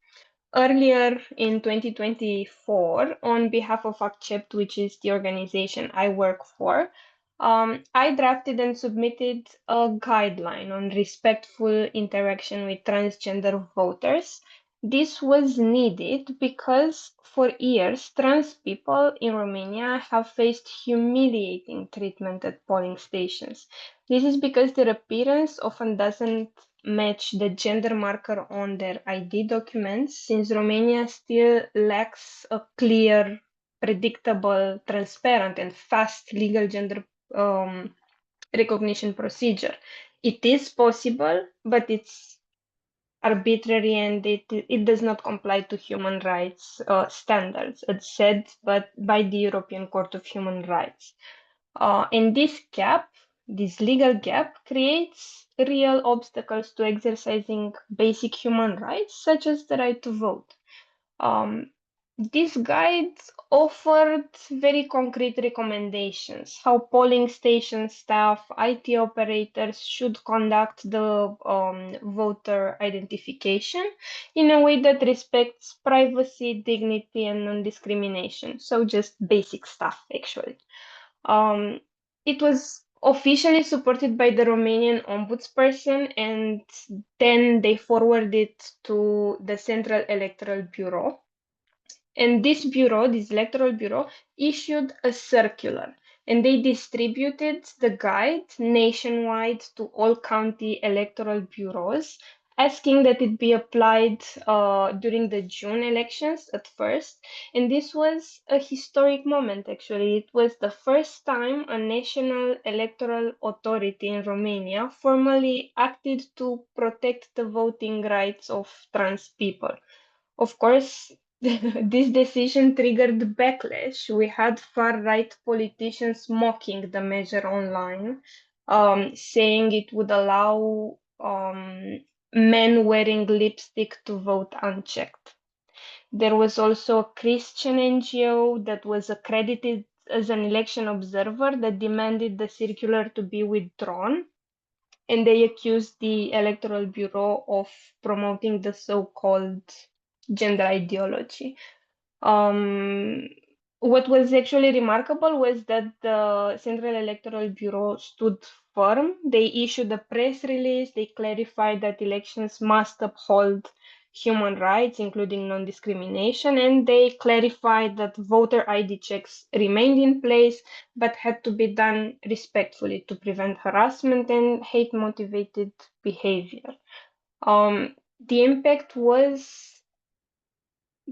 Earlier in 2024, on behalf of Accept, which is the organization I work for, I drafted and submitted a guideline on respectful interaction with transgender voters. This was needed because for years, trans people in Romania have faced humiliating treatment at polling stations. This is because their appearance often doesn't match the gender marker on their ID documents, since Romania still lacks a clear, predictable, transparent, and fast legal gender recognition procedure. It is possible, but it's arbitrary and it does not comply to human rights standards, as said but by the European Court of Human Rights. And this legal gap, creates real obstacles to exercising basic human rights, such as the right to vote. This guide offered very concrete recommendations how polling station staff, IT operators should conduct the voter identification in a way that respects privacy, dignity, and non-discrimination. So just basic stuff, actually. It was officially supported by the Romanian ombudsperson, and then they forwarded it to the Central Electoral Bureau. And this electoral bureau, issued a circular, and they distributed the guide nationwide to all county electoral bureaus, asking that it be applied during the June elections at first. And this was a historic moment, actually. It was the first time a national electoral authority in Romania formally acted to protect the voting rights of trans people. Of course, this decision triggered backlash. We had far-right politicians mocking the measure online, saying it would allow men wearing lipstick to vote unchecked. There was also a Christian NGO that was accredited as an election observer that demanded the circular to be withdrawn, and they accused the Electoral Bureau of promoting the so-called gender ideology. What was actually remarkable was that the Central Electoral Bureau stood firm. They issued a press release. They clarified that elections must uphold human rights, including non-discrimination, and they clarified that voter ID checks remained in place, but had to be done respectfully to prevent harassment and hate-motivated behavior. The impact was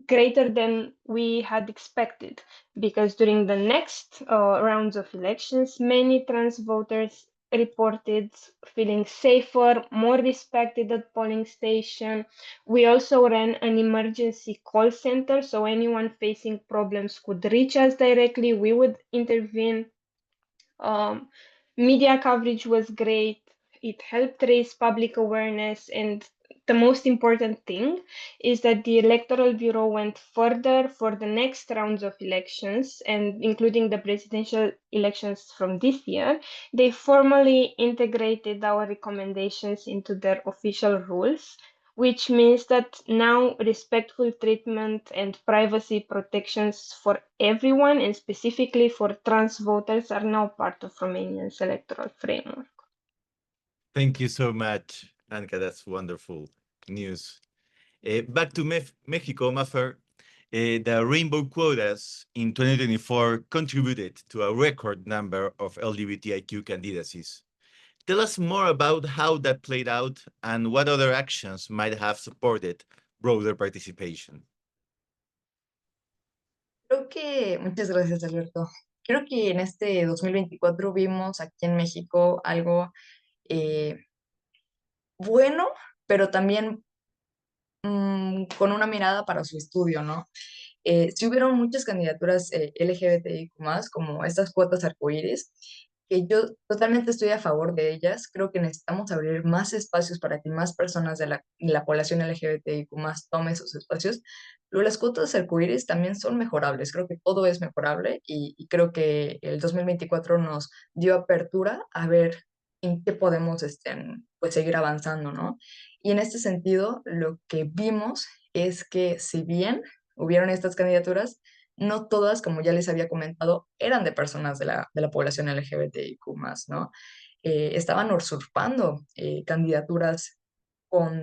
greater than we had expected, because during the next rounds of elections, many trans voters reported feeling safer, more respected at polling station. We also ran an emergency call center, so anyone facing problems could reach us directly. We would intervene. Media coverage was great. It helped raise public awareness, and the most important thing is that the Electoral Bureau went further for the next rounds of elections, and including the presidential elections from this year. They formally integrated our recommendations into their official rules. which means that now respectful treatment and privacy protections for everyone, and specifically for trans voters, are now part of Romania's electoral framework. Thank you so much, Anka. That's wonderful news. Back to Mexico, Mafer. The rainbow quotas in 2024 contributed to a record number of LGBTIQ candidacies. Tell us more about how that played out and what other actions might have supported broader participation. Muchas gracias, Alberto. Creo que en este 2024 vimos aquí en México algo bueno, pero también con una mirada para su estudio, ¿no? Sí hubieron muchas candidaturas LGBTIQ+, como estas cuotas arcoíris, que yo totalmente estoy a favor de ellas. Creo que necesitamos abrir más espacios para que más personas de la población LGBTIQ+ tomen esos espacios. Pero las cuotas arcoíris también son mejorables. Creo que todo es mejorable y creo que el 2024 nos dio apertura a ver en qué podemos pues, seguir avanzando, ¿no? Y en este sentido, lo que vimos es que si bien hubieron estas candidaturas, no todas, como ya les había comentado, eran de personas de la población LGBTIQ+, ¿no? Estaban usurpando candidaturas con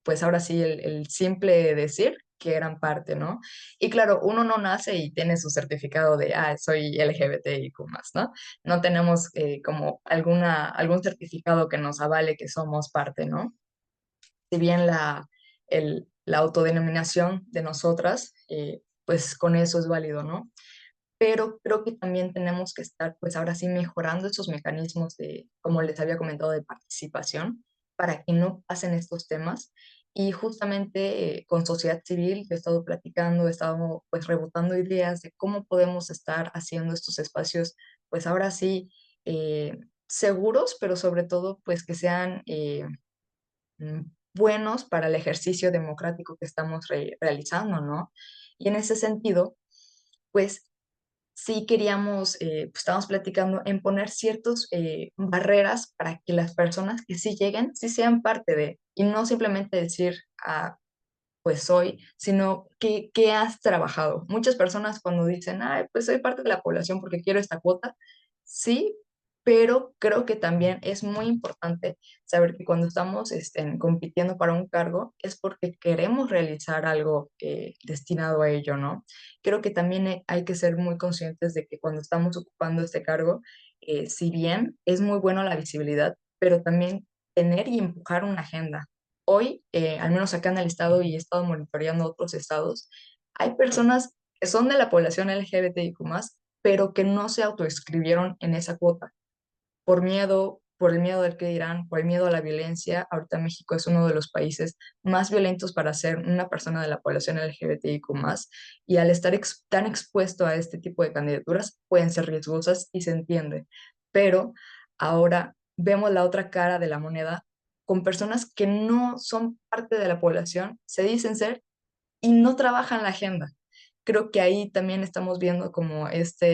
pues ahora sí, el simple decir que eran parte, ¿no? Y claro, uno no nace y tiene su certificado de, soy LGBTIQ+, ¿no? No tenemos como algún certificado que nos avale que somos parte, ¿no? Si bien la autodenominación de nosotras, pues con eso es válido, ¿no? Pero creo que también tenemos que estar, pues ahora sí, mejorando esos mecanismos de, como les había comentado, de participación, para que no pasen estos temas. Y justamente con sociedad civil, yo he estado platicando, he estado pues rebotando ideas de cómo podemos estar haciendo estos espacios, pues ahora sí, seguros, pero sobre todo, pues que sean buenos para el ejercicio democrático que estamos realizando, ¿no? Y en ese sentido, pues sí queríamos, pues estábamos platicando en poner ciertas barreras para que las personas que sí lleguen, sí sean parte de, y no simplemente decir, pues soy, sino que has trabajado. Muchas personas cuando dicen, pues soy parte de la población porque quiero esta cuota, sí, pero creo que también es muy importante saber que cuando estamos compitiendo para un cargo es porque queremos realizar algo destinado a ello, ¿no? Creo que también hay que ser muy conscientes de que cuando estamos ocupando este cargo, si bien es muy bueno la visibilidad, pero también tener y empujar una agenda. Hoy, al menos acá en el estado, y he estado monitoreando otros estados, hay personas que son de la población LGBTIQ+, pero que no se autoescribieron en esa cuota por miedo, por el miedo del que dirán, por el miedo a la violencia. Ahorita México es uno de los países más violentos para ser una persona de la población LGBTIQ+, y al estar tan expuesto a este tipo de candidaturas pueden ser riesgosas y se entiende. Pero ahora vemos la otra cara de la moneda con personas que no son parte de la población, se dicen ser y no trabajan la agenda. Creo que ahí también estamos viendo como esta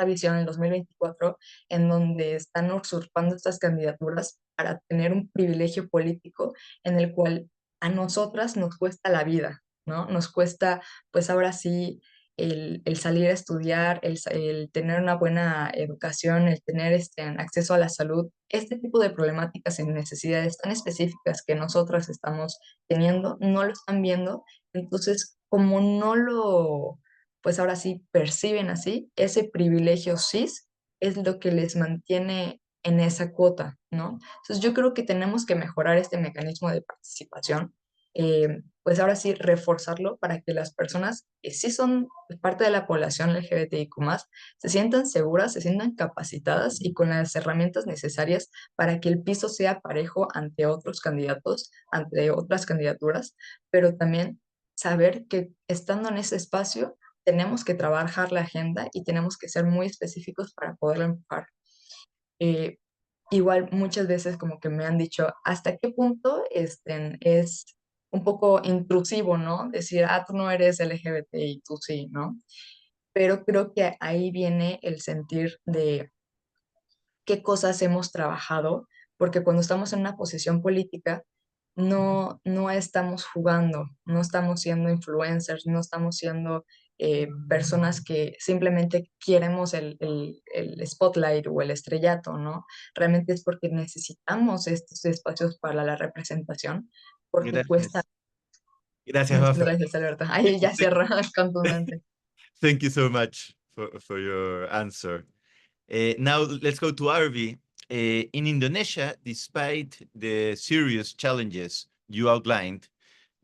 visión en 2024 en donde están usurpando estas candidaturas para tener un privilegio político en el cual a nosotras nos cuesta la vida, ¿no? Nos cuesta, pues ahora sí, el salir a estudiar, el tener una buena educación, el tener acceso a la salud, este tipo de problemáticas y necesidades tan específicas que nosotras estamos teniendo, no lo están viendo. Entonces, como no lo pues ahora sí perciben así, ese privilegio cis es lo que les mantiene en esa cuota, ¿no? Entonces yo creo que tenemos que mejorar este mecanismo de participación, pues ahora sí reforzarlo para que las personas que sí son parte de la población LGBTIQ+, se sientan seguras, se sientan capacitadas y con las herramientas necesarias para que el piso sea parejo ante otros candidatos, ante otras candidaturas, pero también saber que estando en ese espacio tenemos que trabajar la agenda y tenemos que ser muy específicos para poderla empujar. Eh, Igual muchas veces como que me han dicho, ¿hasta qué punto es un poco intrusivo, ¿no? Decir, tú no eres LGBT y tú sí, ¿no? Pero creo que ahí viene el sentir de qué cosas hemos trabajado porque cuando estamos en una posición política, no estamos jugando, no estamos siendo influencers, no estamos siendo personas que simplemente queremos el spotlight o el estrellato, ¿no? Realmente es porque necesitamos estos espacios para la representación, porque cuesta. Gracias. Gracias, Mafer. Gracias, Alberto. Ahí ya cierro, es contundente. Thank you so much for your answer. Now let's go to Arvi. In Indonesia, despite the serious challenges you outlined,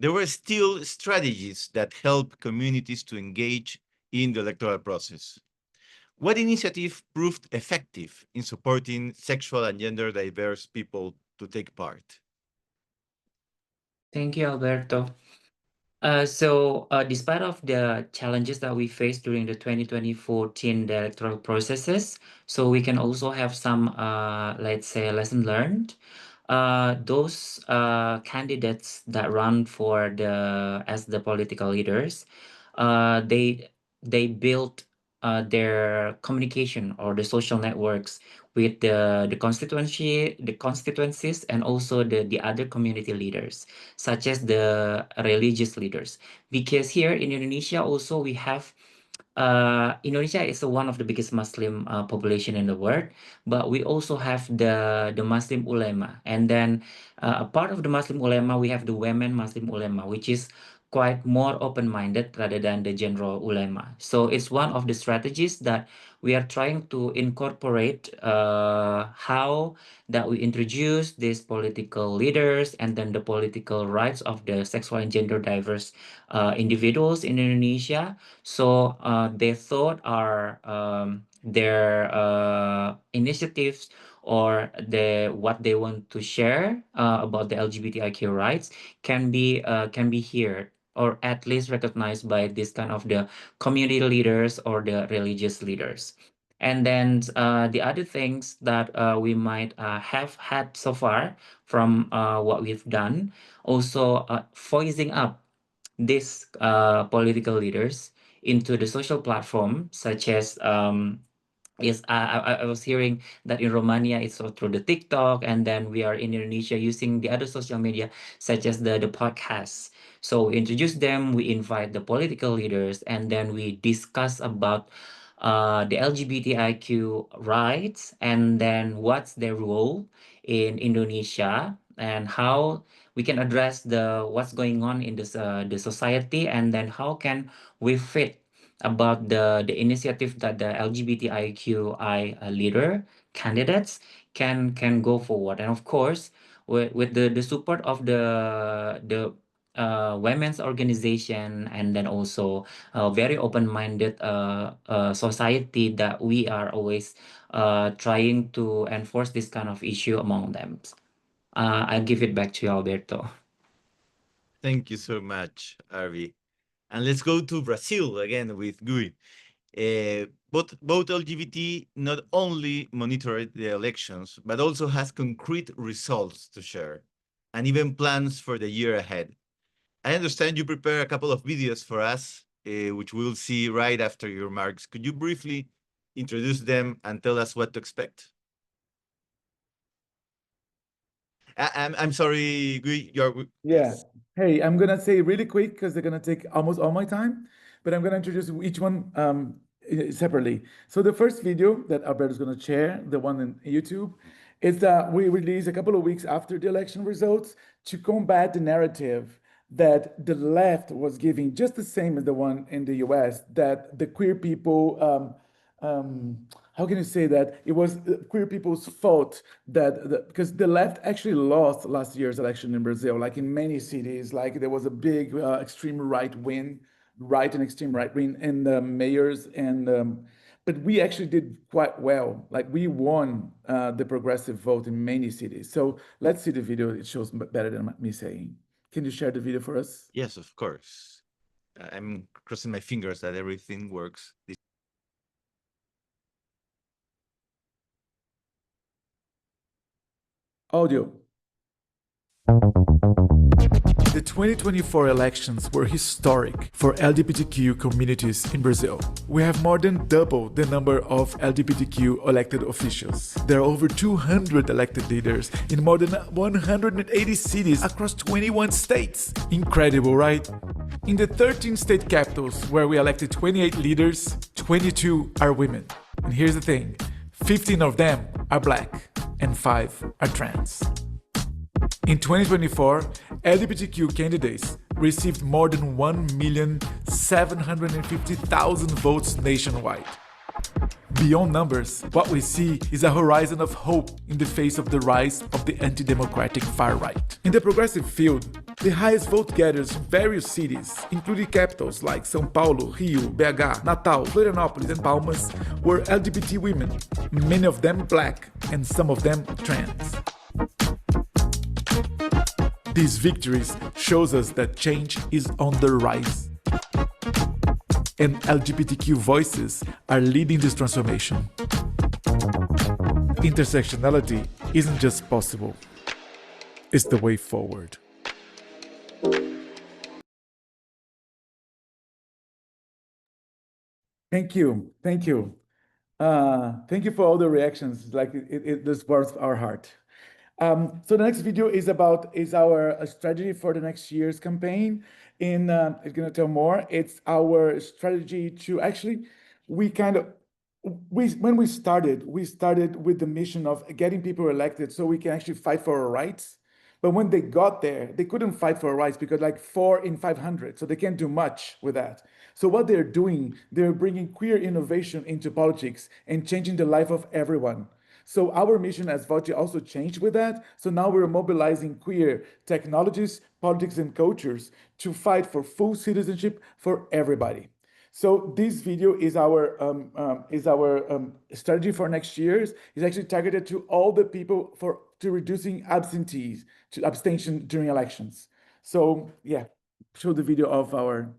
there were still strategies that help communities to engage in the electoral process. What initiative proved effective in supporting sexual and gender diverse people to take part? Thank you, Alberto. Despite of the challenges that we faced during the 2014 electoral processes, so we can also have some, let's say, lesson learned. Those candidates that run for as the political leaders, they built their communication or the social networks with the constituencies and also the other community leaders, such as the religious leaders. Because here in Indonesia also we have Indonesia is one of the biggest Muslim population in the world, but we also have the Muslim ulema, and then a part of the Muslim ulema we have the women Muslim ulema, which is quite more open-minded rather than the general ulema. So it's one of the strategies that we are trying to incorporate how that we introduce these political leaders and then the political rights of the sexual and gender diverse individuals in Indonesia. So they thought their initiatives or what they want to share about the LGBTIQ rights can be heard or at least recognized by this kind of the community leaders or the religious leaders. And then the other things that we might have had so far from what we've done, also voicing up these political leaders into the social platform, such as yes, I was hearing that in Romania it's all through the TikTok, and then we are in Indonesia using the other social media such as the podcasts. So we introduce them, we invite the political leaders, and then we discuss about the LGBTIQ rights, and then what's their role in Indonesia, and how we can address what's going on in the society, and then how can we fit about the initiative that the LGBTIQI leader candidates can go forward. And of course, with the support of the women's organization, and then also a very open-minded society, that we are always trying to enforce this kind of issue among them. I'll give it back to you, Alberto. Thank you so much, Arvi. And let's go to Brazil again with Gui. Both LGBT not only monitor the elections, but also has concrete results to share, and even plans for the year ahead. I understand you prepare a couple of videos for us, which we'll see right after your remarks. Could you briefly introduce them and tell us what to expect? I'm sorry, Gui, Yeah. yes. Hey, I'm gonna say really quick because they're gonna take almost all my time, but I'm gonna introduce each one separately. So the first video that Alberto's gonna share, the one on YouTube, is that we released a couple of weeks after the election results to combat the narrative that the left was giving, just the same as the one in the US, that the queer people how can you say that it was queer people's fault that because the left actually lost last year's election in Brazil, like in many cities, like there was a big extreme right and extreme right wing in the mayors, and but we actually did quite well. Like we won the progressive vote in many cities. So let's see the video. It shows better than me saying. Can you share the video for us? Yes, of course. I'm crossing my fingers that everything works. Audio. The 2024 elections were historic for LGBTQ communities in Brazil. We have more than double the number of LGBTQ elected officials. There are over 200 elected leaders in more than 180 cities across 21 states. Incredible, right? In the 13 state capitals where we elected 28 leaders, 22 are women. And here's the thing, 15 of them are Black and 5 are trans. In 2024, LGBTQ candidates received more than 1,750,000 votes nationwide. Beyond numbers, what we see is a horizon of hope in the face of the rise of the anti-democratic far right. In the progressive field, the highest vote getters in various cities, including capitals like São Paulo, Rio, BH, Natal, Florianópolis, and Palmas, were LGBT women, many of them Black and some of them trans. These victories shows us that change is on the rise. And LGBTQ voices are leading this transformation. Intersectionality isn't just possible, it's the way forward. Thank you, thank you. Thank you for all the reactions, like this warms our heart. So the next video is about our strategy for the next year's campaign. It's gonna tell more. It's our strategy to actually, when we started with the mission of getting people elected so we can actually fight for our rights. But when they got there, they couldn't fight for our rights because like 4 in 500, so they can't do much with that. So what they're doing, they're bringing queer innovation into politics and changing the life of everyone. So our mission as Vote also changed with that. So now we're mobilizing queer technologies, politics, and cultures to fight for full citizenship for everybody. So this video is our strategy for next year's. It's actually targeted to all the people to reducing abstention during elections. So yeah, show the video of our.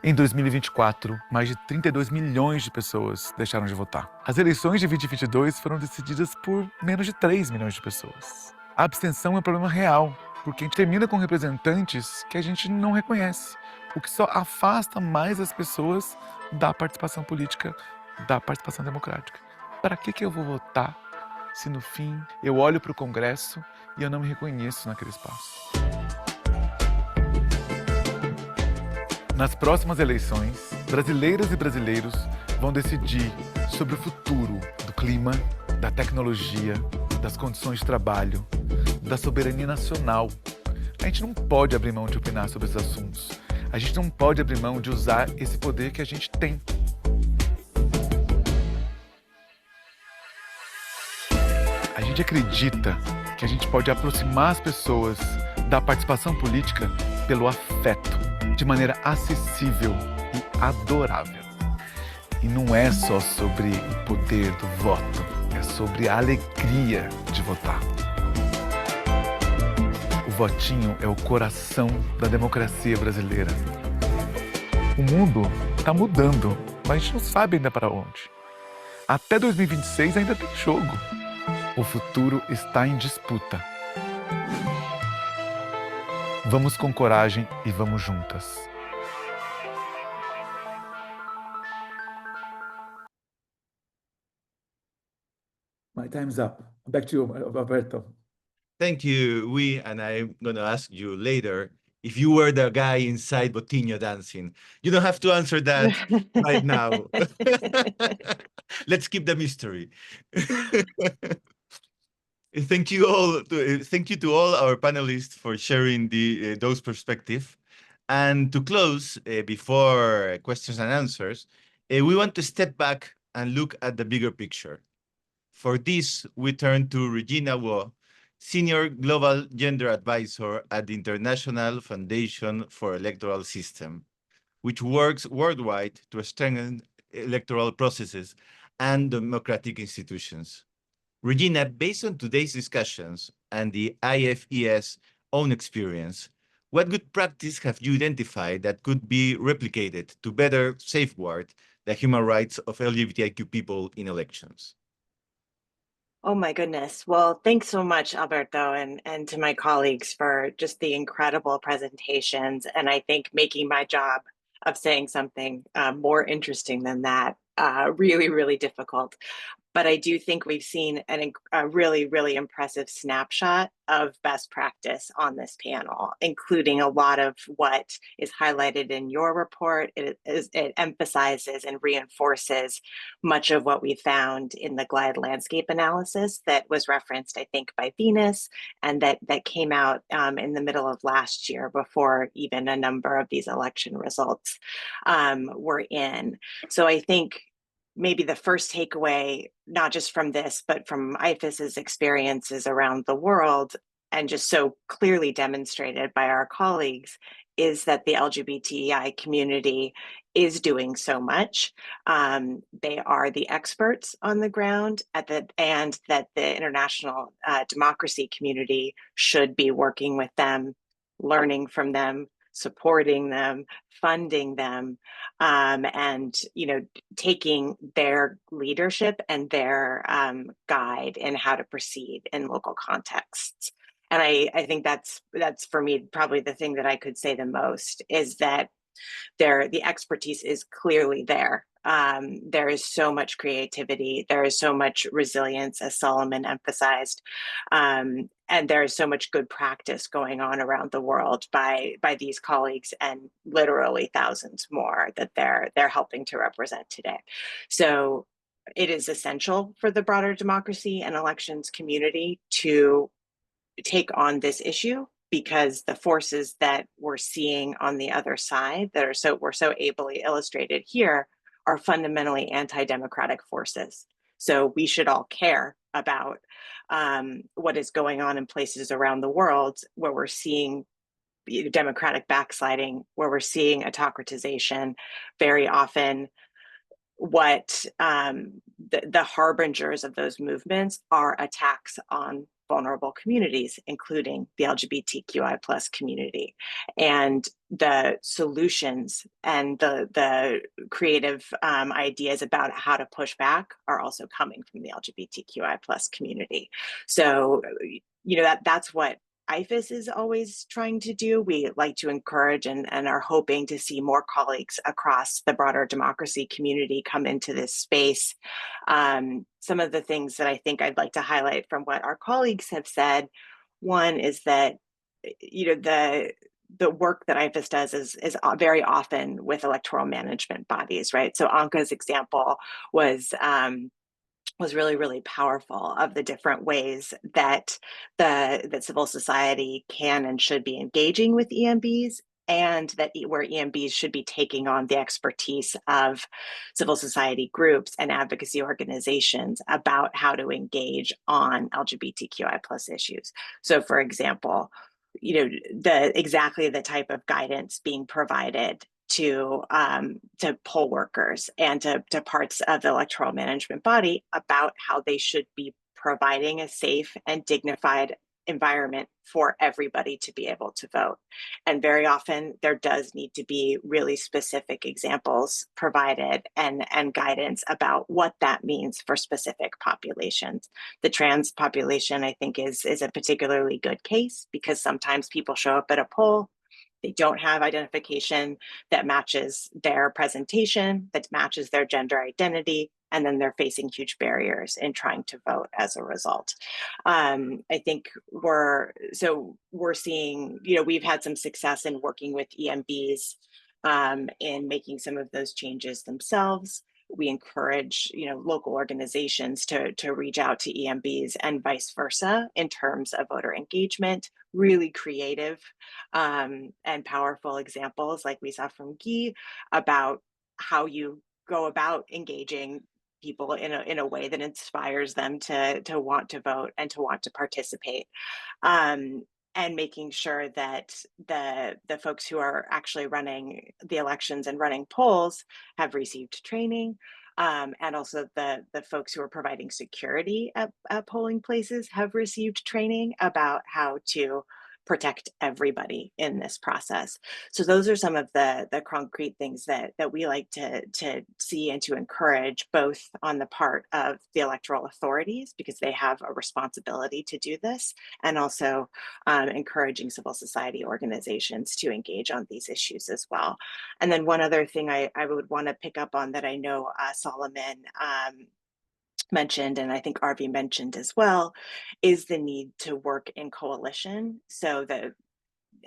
Em 2024, mais de 32 milhões de pessoas deixaram de votar. As eleições de 2022 foram decididas por menos de 3 milhões de pessoas. A abstenção é um problema real, porque a gente termina com representantes que a gente não reconhece, o que só afasta mais as pessoas da participação política, da participação democrática. Para que eu vou votar se no fim eu olho para o Congresso e eu não me reconheço naquele espaço? Nas próximas eleições, brasileiras e brasileiros vão decidir sobre o futuro do clima, da tecnologia, das condições de trabalho, da soberania nacional. A gente não pode abrir mão de opinar sobre esses assuntos. A gente não pode abrir mão de usar esse poder que a gente tem. A gente acredita que a gente pode aproximar as pessoas da participação política pelo afeto, de maneira acessível e adorável. E não é só sobre o poder do voto, é sobre a alegria de votar. O votinho é o coração da democracia brasileira. O mundo está mudando, mas a gente não sabe ainda para onde. Até 2026 ainda tem jogo. O futuro está em disputa. Vamos com coragem e vamos juntas. My time's up. Back to you, Roberto. Thank you. And I'm going to ask you later if you were the guy inside Botinho dancing. You don't have to answer that right now. Let's keep the mystery. Thank you all. Thank you to all our panelists for sharing those perspectives. And to close, before questions and answers, we want to step back and look at the bigger picture. For this, we turn to Regina Wu, Senior Global Gender Advisor at the International Foundation for Electoral System, which works worldwide to strengthen electoral processes and democratic institutions. Regina, based on today's discussions and the IFES own experience, what good practice have you identified that could be replicated to better safeguard the human rights of LGBTIQ people in elections? Oh my goodness. Well, thanks so much, Alberto, and to my colleagues for just the incredible presentations. And I think making my job of saying something more interesting than that really, really difficult. But I do think we've seen a really, really impressive snapshot of best practice on this panel, including a lot of what is highlighted in your report. It emphasizes and reinforces much of what we found in the GLIDE landscape analysis that was referenced, I think, by Venus, and that came out in the middle of last year before even a number of these election results were in. So I think maybe the first takeaway, not just from this, but from IFAS's experiences around the world, and just so clearly demonstrated by our colleagues, is that the LGBTI community is doing so much. They are the experts on the ground and that the international democracy community should be working with them, learning from them, supporting them, funding them, and taking their leadership and their guide in how to proceed in local contexts. And I think that's for me probably the thing that I could say the most is that the expertise is clearly there. There is so much creativity. There is so much resilience, as Solomon emphasized. And there is so much good practice going on around the world by these colleagues and literally thousands more that they're helping to represent today. So it is essential for the broader democracy and elections community to take on this issue, because the forces that we're seeing on the other side that were so ably illustrated here are fundamentally anti-democratic forces. So we should all care about what is going on in places around the world where we're seeing democratic backsliding, where we're seeing autocratization. Very often what the harbingers of those movements are attacks on vulnerable communities, including the LGBTQI plus community. And the solutions and the creative ideas about how to push back are also coming from the LGBTQI plus community. So, that's what IFAS is always trying to do. We like to encourage and are hoping to see more colleagues across the broader democracy community come into this space. Some of the things that I think I'd like to highlight from what our colleagues have said, one is that the work that IFAS does is very often with electoral management bodies, right? So Anka's example was really, really powerful of the different ways that that civil society can and should be engaging with EMBs, and that where EMBs should be taking on the expertise of civil society groups and advocacy organizations about how to engage on LGBTQI plus issues. So for example, exactly the type of guidance being provided to poll workers and to parts of the electoral management body about how they should be providing a safe and dignified environment for everybody to be able to vote. And very often there does need to be really specific examples provided and guidance about what that means for specific populations. The trans population, I think, is a particularly good case, because sometimes people show up at a poll, they don't have identification that matches their presentation, that matches their gender identity, and then they're facing huge barriers in trying to vote as a result. I think we're seeing, we've had some success in working with EMBs in making some of those changes themselves. We encourage, local organizations to reach out to EMBs and vice versa in terms of voter engagement. Really creative and powerful examples, like we saw from Guy, about how you go about engaging people in a way that inspires them to want to vote and to want to participate. And making sure that the folks who are actually running the elections and running polls have received training, and also the folks who are providing security at polling places have received training about how to protect everybody in this process. So those are some of the concrete things that we like to see and to encourage, both on the part of the electoral authorities, because they have a responsibility to do this, and also encouraging civil society organizations to engage on these issues as well. And then one other thing I would want to pick up on that I know Solomon mentioned, and I think Arvi mentioned as well, is the need to work in coalition. So that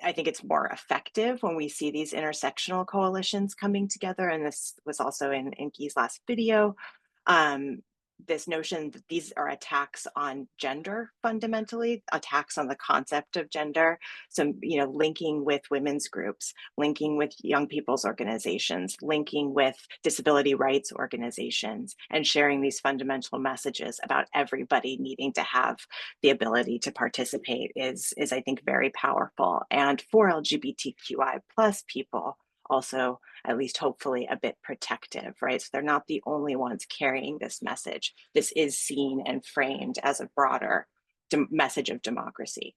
I think it's more effective when we see these intersectional coalitions coming together. And this was also in Guy's last video. This notion that these are attacks on gender, fundamentally, attacks on the concept of gender. So, you know, linking with women's groups, linking with young people's organizations, linking with disability rights organizations, and sharing these fundamental messages about everybody needing to have the ability to participate is I think, very powerful. And for LGBTQI plus people, also, at least hopefully, a bit protective, right? So they're not the only ones carrying this message. This is seen and framed as a broader message of democracy,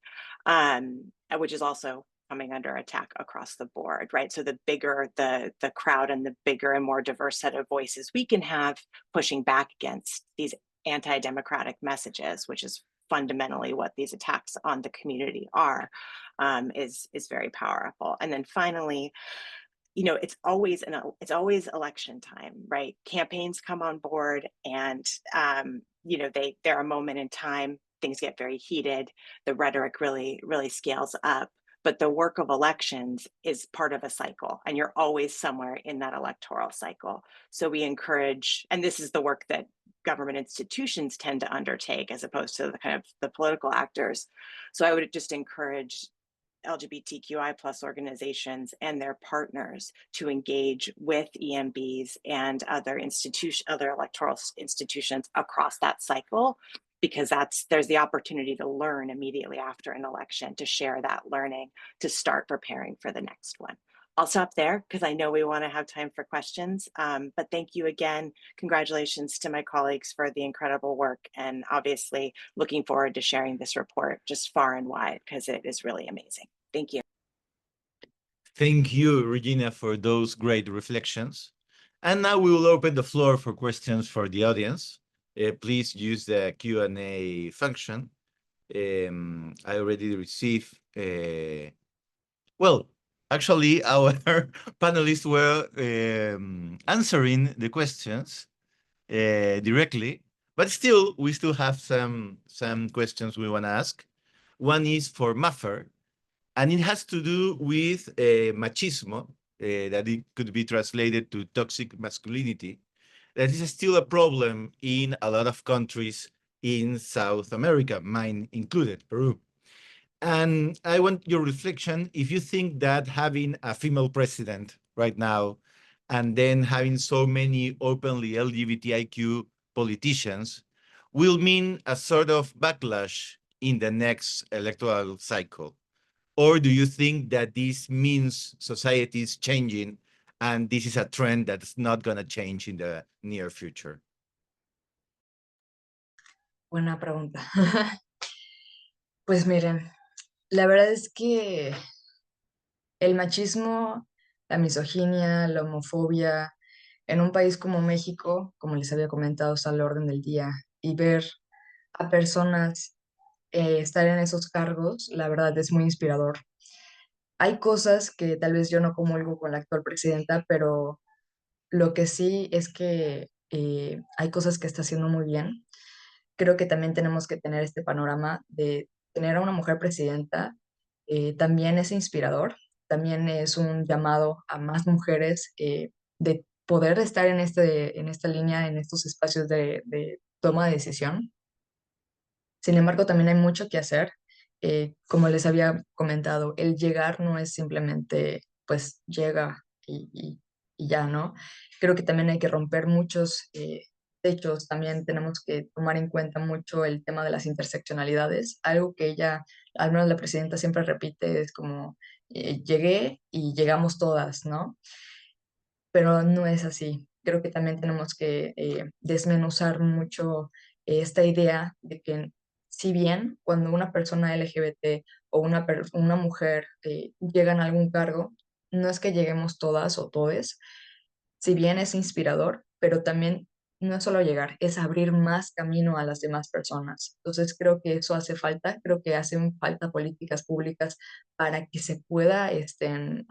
which is also coming under attack across the board, right? So the bigger the crowd and the bigger and more diverse set of voices we can have pushing back against these anti-democratic messages, which is fundamentally what these attacks on the community are, is very powerful. And then finally, you know, it's always election time, right? Campaigns come on board, and you know, they're a moment in time. Things get very heated. The rhetoric really scales up. But the work of elections is part of a cycle, and you're always somewhere in that electoral cycle. So we encourage, and this is the work that government institutions tend to undertake as opposed to the kind of the political actors. So I would just encourage LGBTQI plus organizations and their partners to engage with EMBs and other electoral institutions across that cycle, because there's the opportunity to learn immediately after an election, to share that learning, to start preparing for the next one. I'll stop there because I know we want to have time for questions, but thank you again. Congratulations to my colleagues for the incredible work, and obviously looking forward to sharing this report just far and wide, because it is really amazing. Thank you. Thank you, Regina, for those great reflections. And now we will open the floor for questions for the audience. Please use the Q&A function. I already received, well, actually, our panelists were answering the questions directly, but still, we still have some questions we want to ask. One is for Maffer, and it has to do with machismo, that it could be translated to toxic masculinity. That is still a problem in a lot of countries in South America, mine included, Peru. And I want your reflection, if you think that having a female president right now, and then having so many openly LGBTIQ politicians, will mean a sort of backlash in the next electoral cycle? Or do you think that this means society is changing and this is a trend that's not going to change in the near future? Buena pregunta. Pues miren, la verdad es que el machismo, la misoginia, la homofobia, en un país como México, como les había comentado, está al orden del día. Y ver a personas estar en esos cargos, la verdad es muy inspirador. Hay cosas que tal vez yo no comulgo con la actual presidenta, pero lo que sí es que hay cosas que está haciendo muy bien. Creo que también tenemos que tener este panorama de tener a una mujer presidenta, también es inspirador, también es un llamado a más mujeres de poder estar en esta línea, en estos espacios de toma de decisión. Sin embargo, también hay mucho que hacer. Como les había comentado, el llegar no es simplemente, pues llega y ya, ¿no? Creo que también hay que romper muchos techos, también tenemos que tomar en cuenta mucho el tema de las interseccionalidades, algo que ella, al menos la presidenta siempre repite, es como, llegué y llegamos todas, ¿no? Pero no es así. Creo que también tenemos que desmenuzar mucho esta idea de que si bien cuando una persona LGBT o una mujer llegan a algún cargo, no es que lleguemos todas o todes, si bien es inspirador, pero también no es solo llegar, es abrir más camino a las demás personas. Entonces creo que eso hace falta, creo que hacen falta políticas públicas para que se pueda,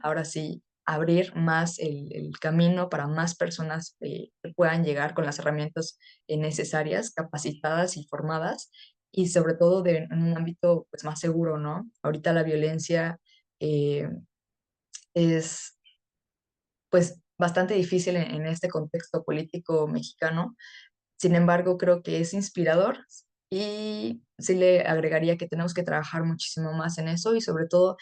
ahora sí, abrir más el camino para más personas que puedan llegar con las herramientas necesarias, capacitadas y formadas, y sobre todo en un ámbito pues, más seguro, ¿no? Ahorita la violencia eh, es pues bastante difícil en este contexto político mexicano. Sin embargo, creo que es inspirador y sí le agregaría que tenemos que trabajar muchísimo más en eso y sobre todo,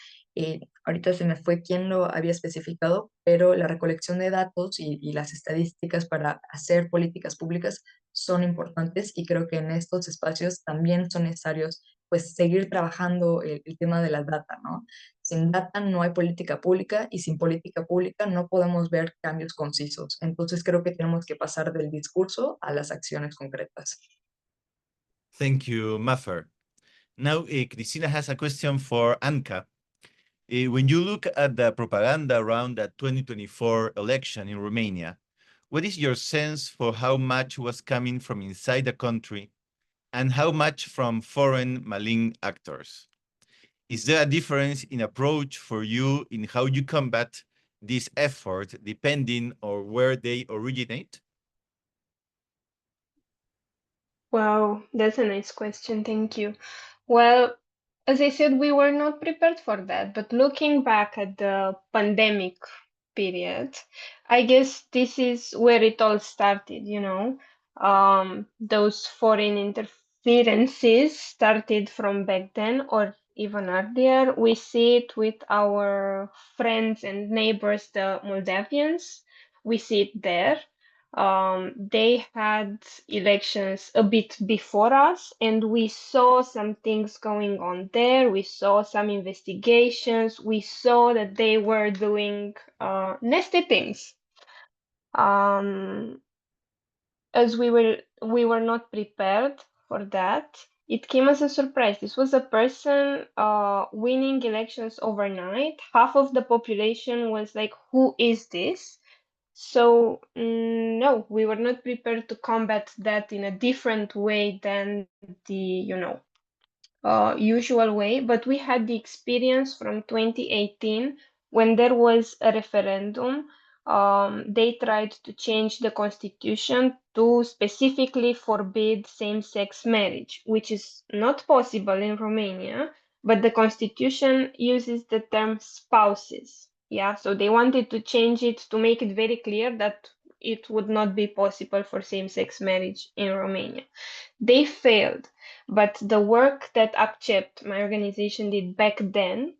ahorita se me fue quién lo había especificado, pero la recolección de datos y las estadísticas para hacer políticas públicas son importantes y creo que en estos espacios también son necesarios pues seguir trabajando el tema de la data, ¿no? Sin data no hay política pública y sin política pública no podemos ver cambios concisos. Entonces creo que tenemos que pasar del discurso a las acciones concretas. Thank you, Maffer. Now, Cristina has a question for Anka. When you look at the propaganda around the 2024 election in Romania, what is your sense for how much was coming from inside the country and how much from foreign malign actors? Is there a difference in approach for you in how you combat this effort depending on where they originate? Wow, that's a nice question. Thank you. Well, as I said, we were not prepared for that. But looking back at the pandemic period, I guess this is where it all started, you know. Those foreign interferences started from back then or even earlier. We see it with our friends and neighbors, the Moldavians. We see it there. They had elections a bit before us, and we saw some things going on there. We saw some investigations. We saw that they were doing nasty things. As we were not prepared for that. It came as a surprise. This was a person winning elections overnight. Half of the population was like, "Who is this?" So, no, we were not prepared to combat that in a different way than the usual way, but we had the experience from 2018 when there was a referendum. They tried to change the constitution to specifically forbid same-sex marriage, which is not possible in Romania, but the constitution uses the term spouses. Yeah, so they wanted to change it to make it very clear that it would not be possible for same-sex marriage in Romania. They failed, but the work that Accept, my organization, did back then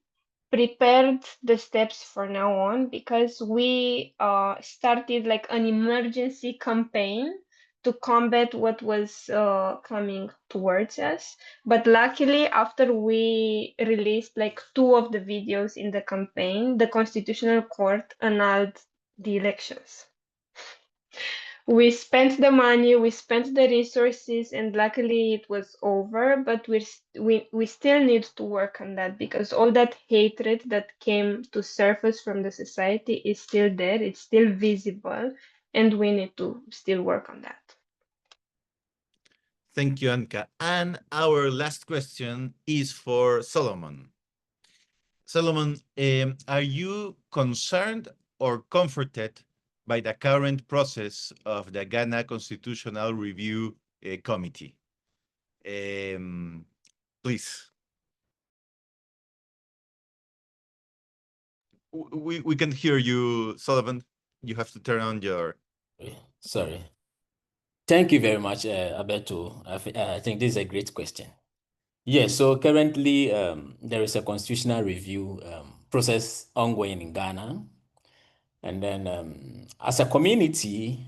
prepared the steps for now on because we started like an emergency campaign to combat what was coming towards us. But luckily, after we released like 2 of the videos in the campaign, the Constitutional Court annulled the elections. We spent the money, we spent the resources, and luckily it was over, but we still need to work on that because all that hatred that came to surface from the society is still there, it's still visible, and we need to still work on that. Thank you, Anka. And our last question is for Solomon. Solomon, are you concerned or comforted by the current process of the Ghana Constitutional Review Committee? Please. We can hear you, Solomon. You have to turn on your... Sorry. Thank you very much, Alberto. I think this is a great question. Yes, so currently there is a constitutional review process ongoing in Ghana. And then as a community,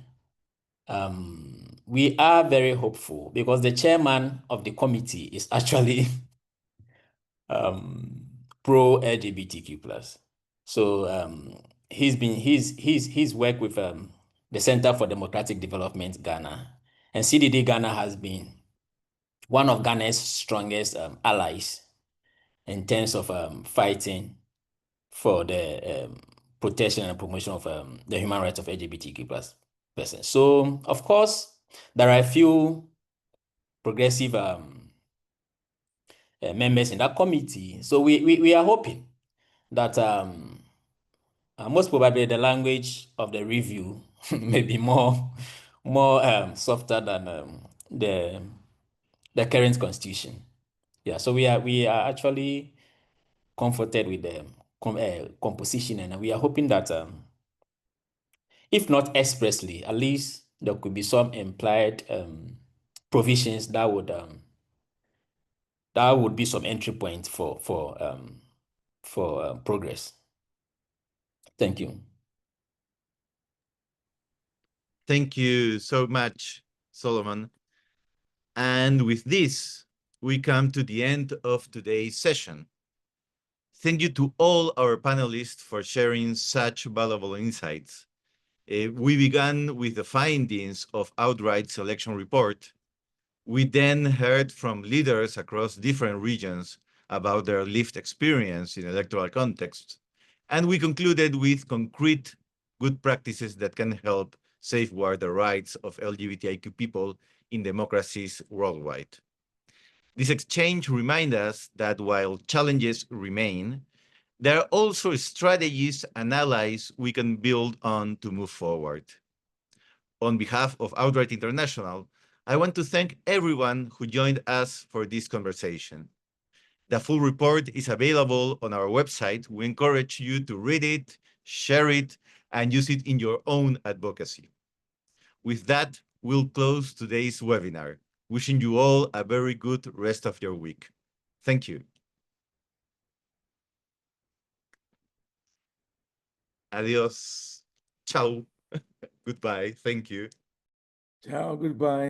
we are very hopeful because the chairman of the committee is actually pro LGBTQ+. So he's worked with the Center for Democratic Development Ghana, and CDD Ghana has been one of Ghana's strongest allies in terms of fighting for the protection and promotion of the human rights of LGBTQ plus persons. So, of course, there are a few progressive members in that committee. So we are hoping that most probably the language of the review may be more softer than the current constitution. Yeah, so we are actually comforted with the composition, and we are hoping that if not expressly, at least there could be some implied provisions that would be some entry point for progress. Thank you. Thank you so much, Solomon. And with this, we come to the end of today's session. Thank you to all our panelists for sharing such valuable insights. We began with the findings of Outright's selection report. We then heard from leaders across different regions about their lived experience in electoral contexts. And we concluded with concrete good practices that can help safeguard the rights of LGBTIQ people in democracies worldwide. This exchange reminds us that while challenges remain, there are also strategies and allies we can build on to move forward. On behalf of Outright International, I want to thank everyone who joined us for this conversation. The full report is available on our website. We encourage you to read it, share it, and use it in your own advocacy. With that, we'll close today's webinar. Wishing you all a very good rest of your week. Thank you. Adios. Ciao. Goodbye. Thank you. Ciao, goodbye.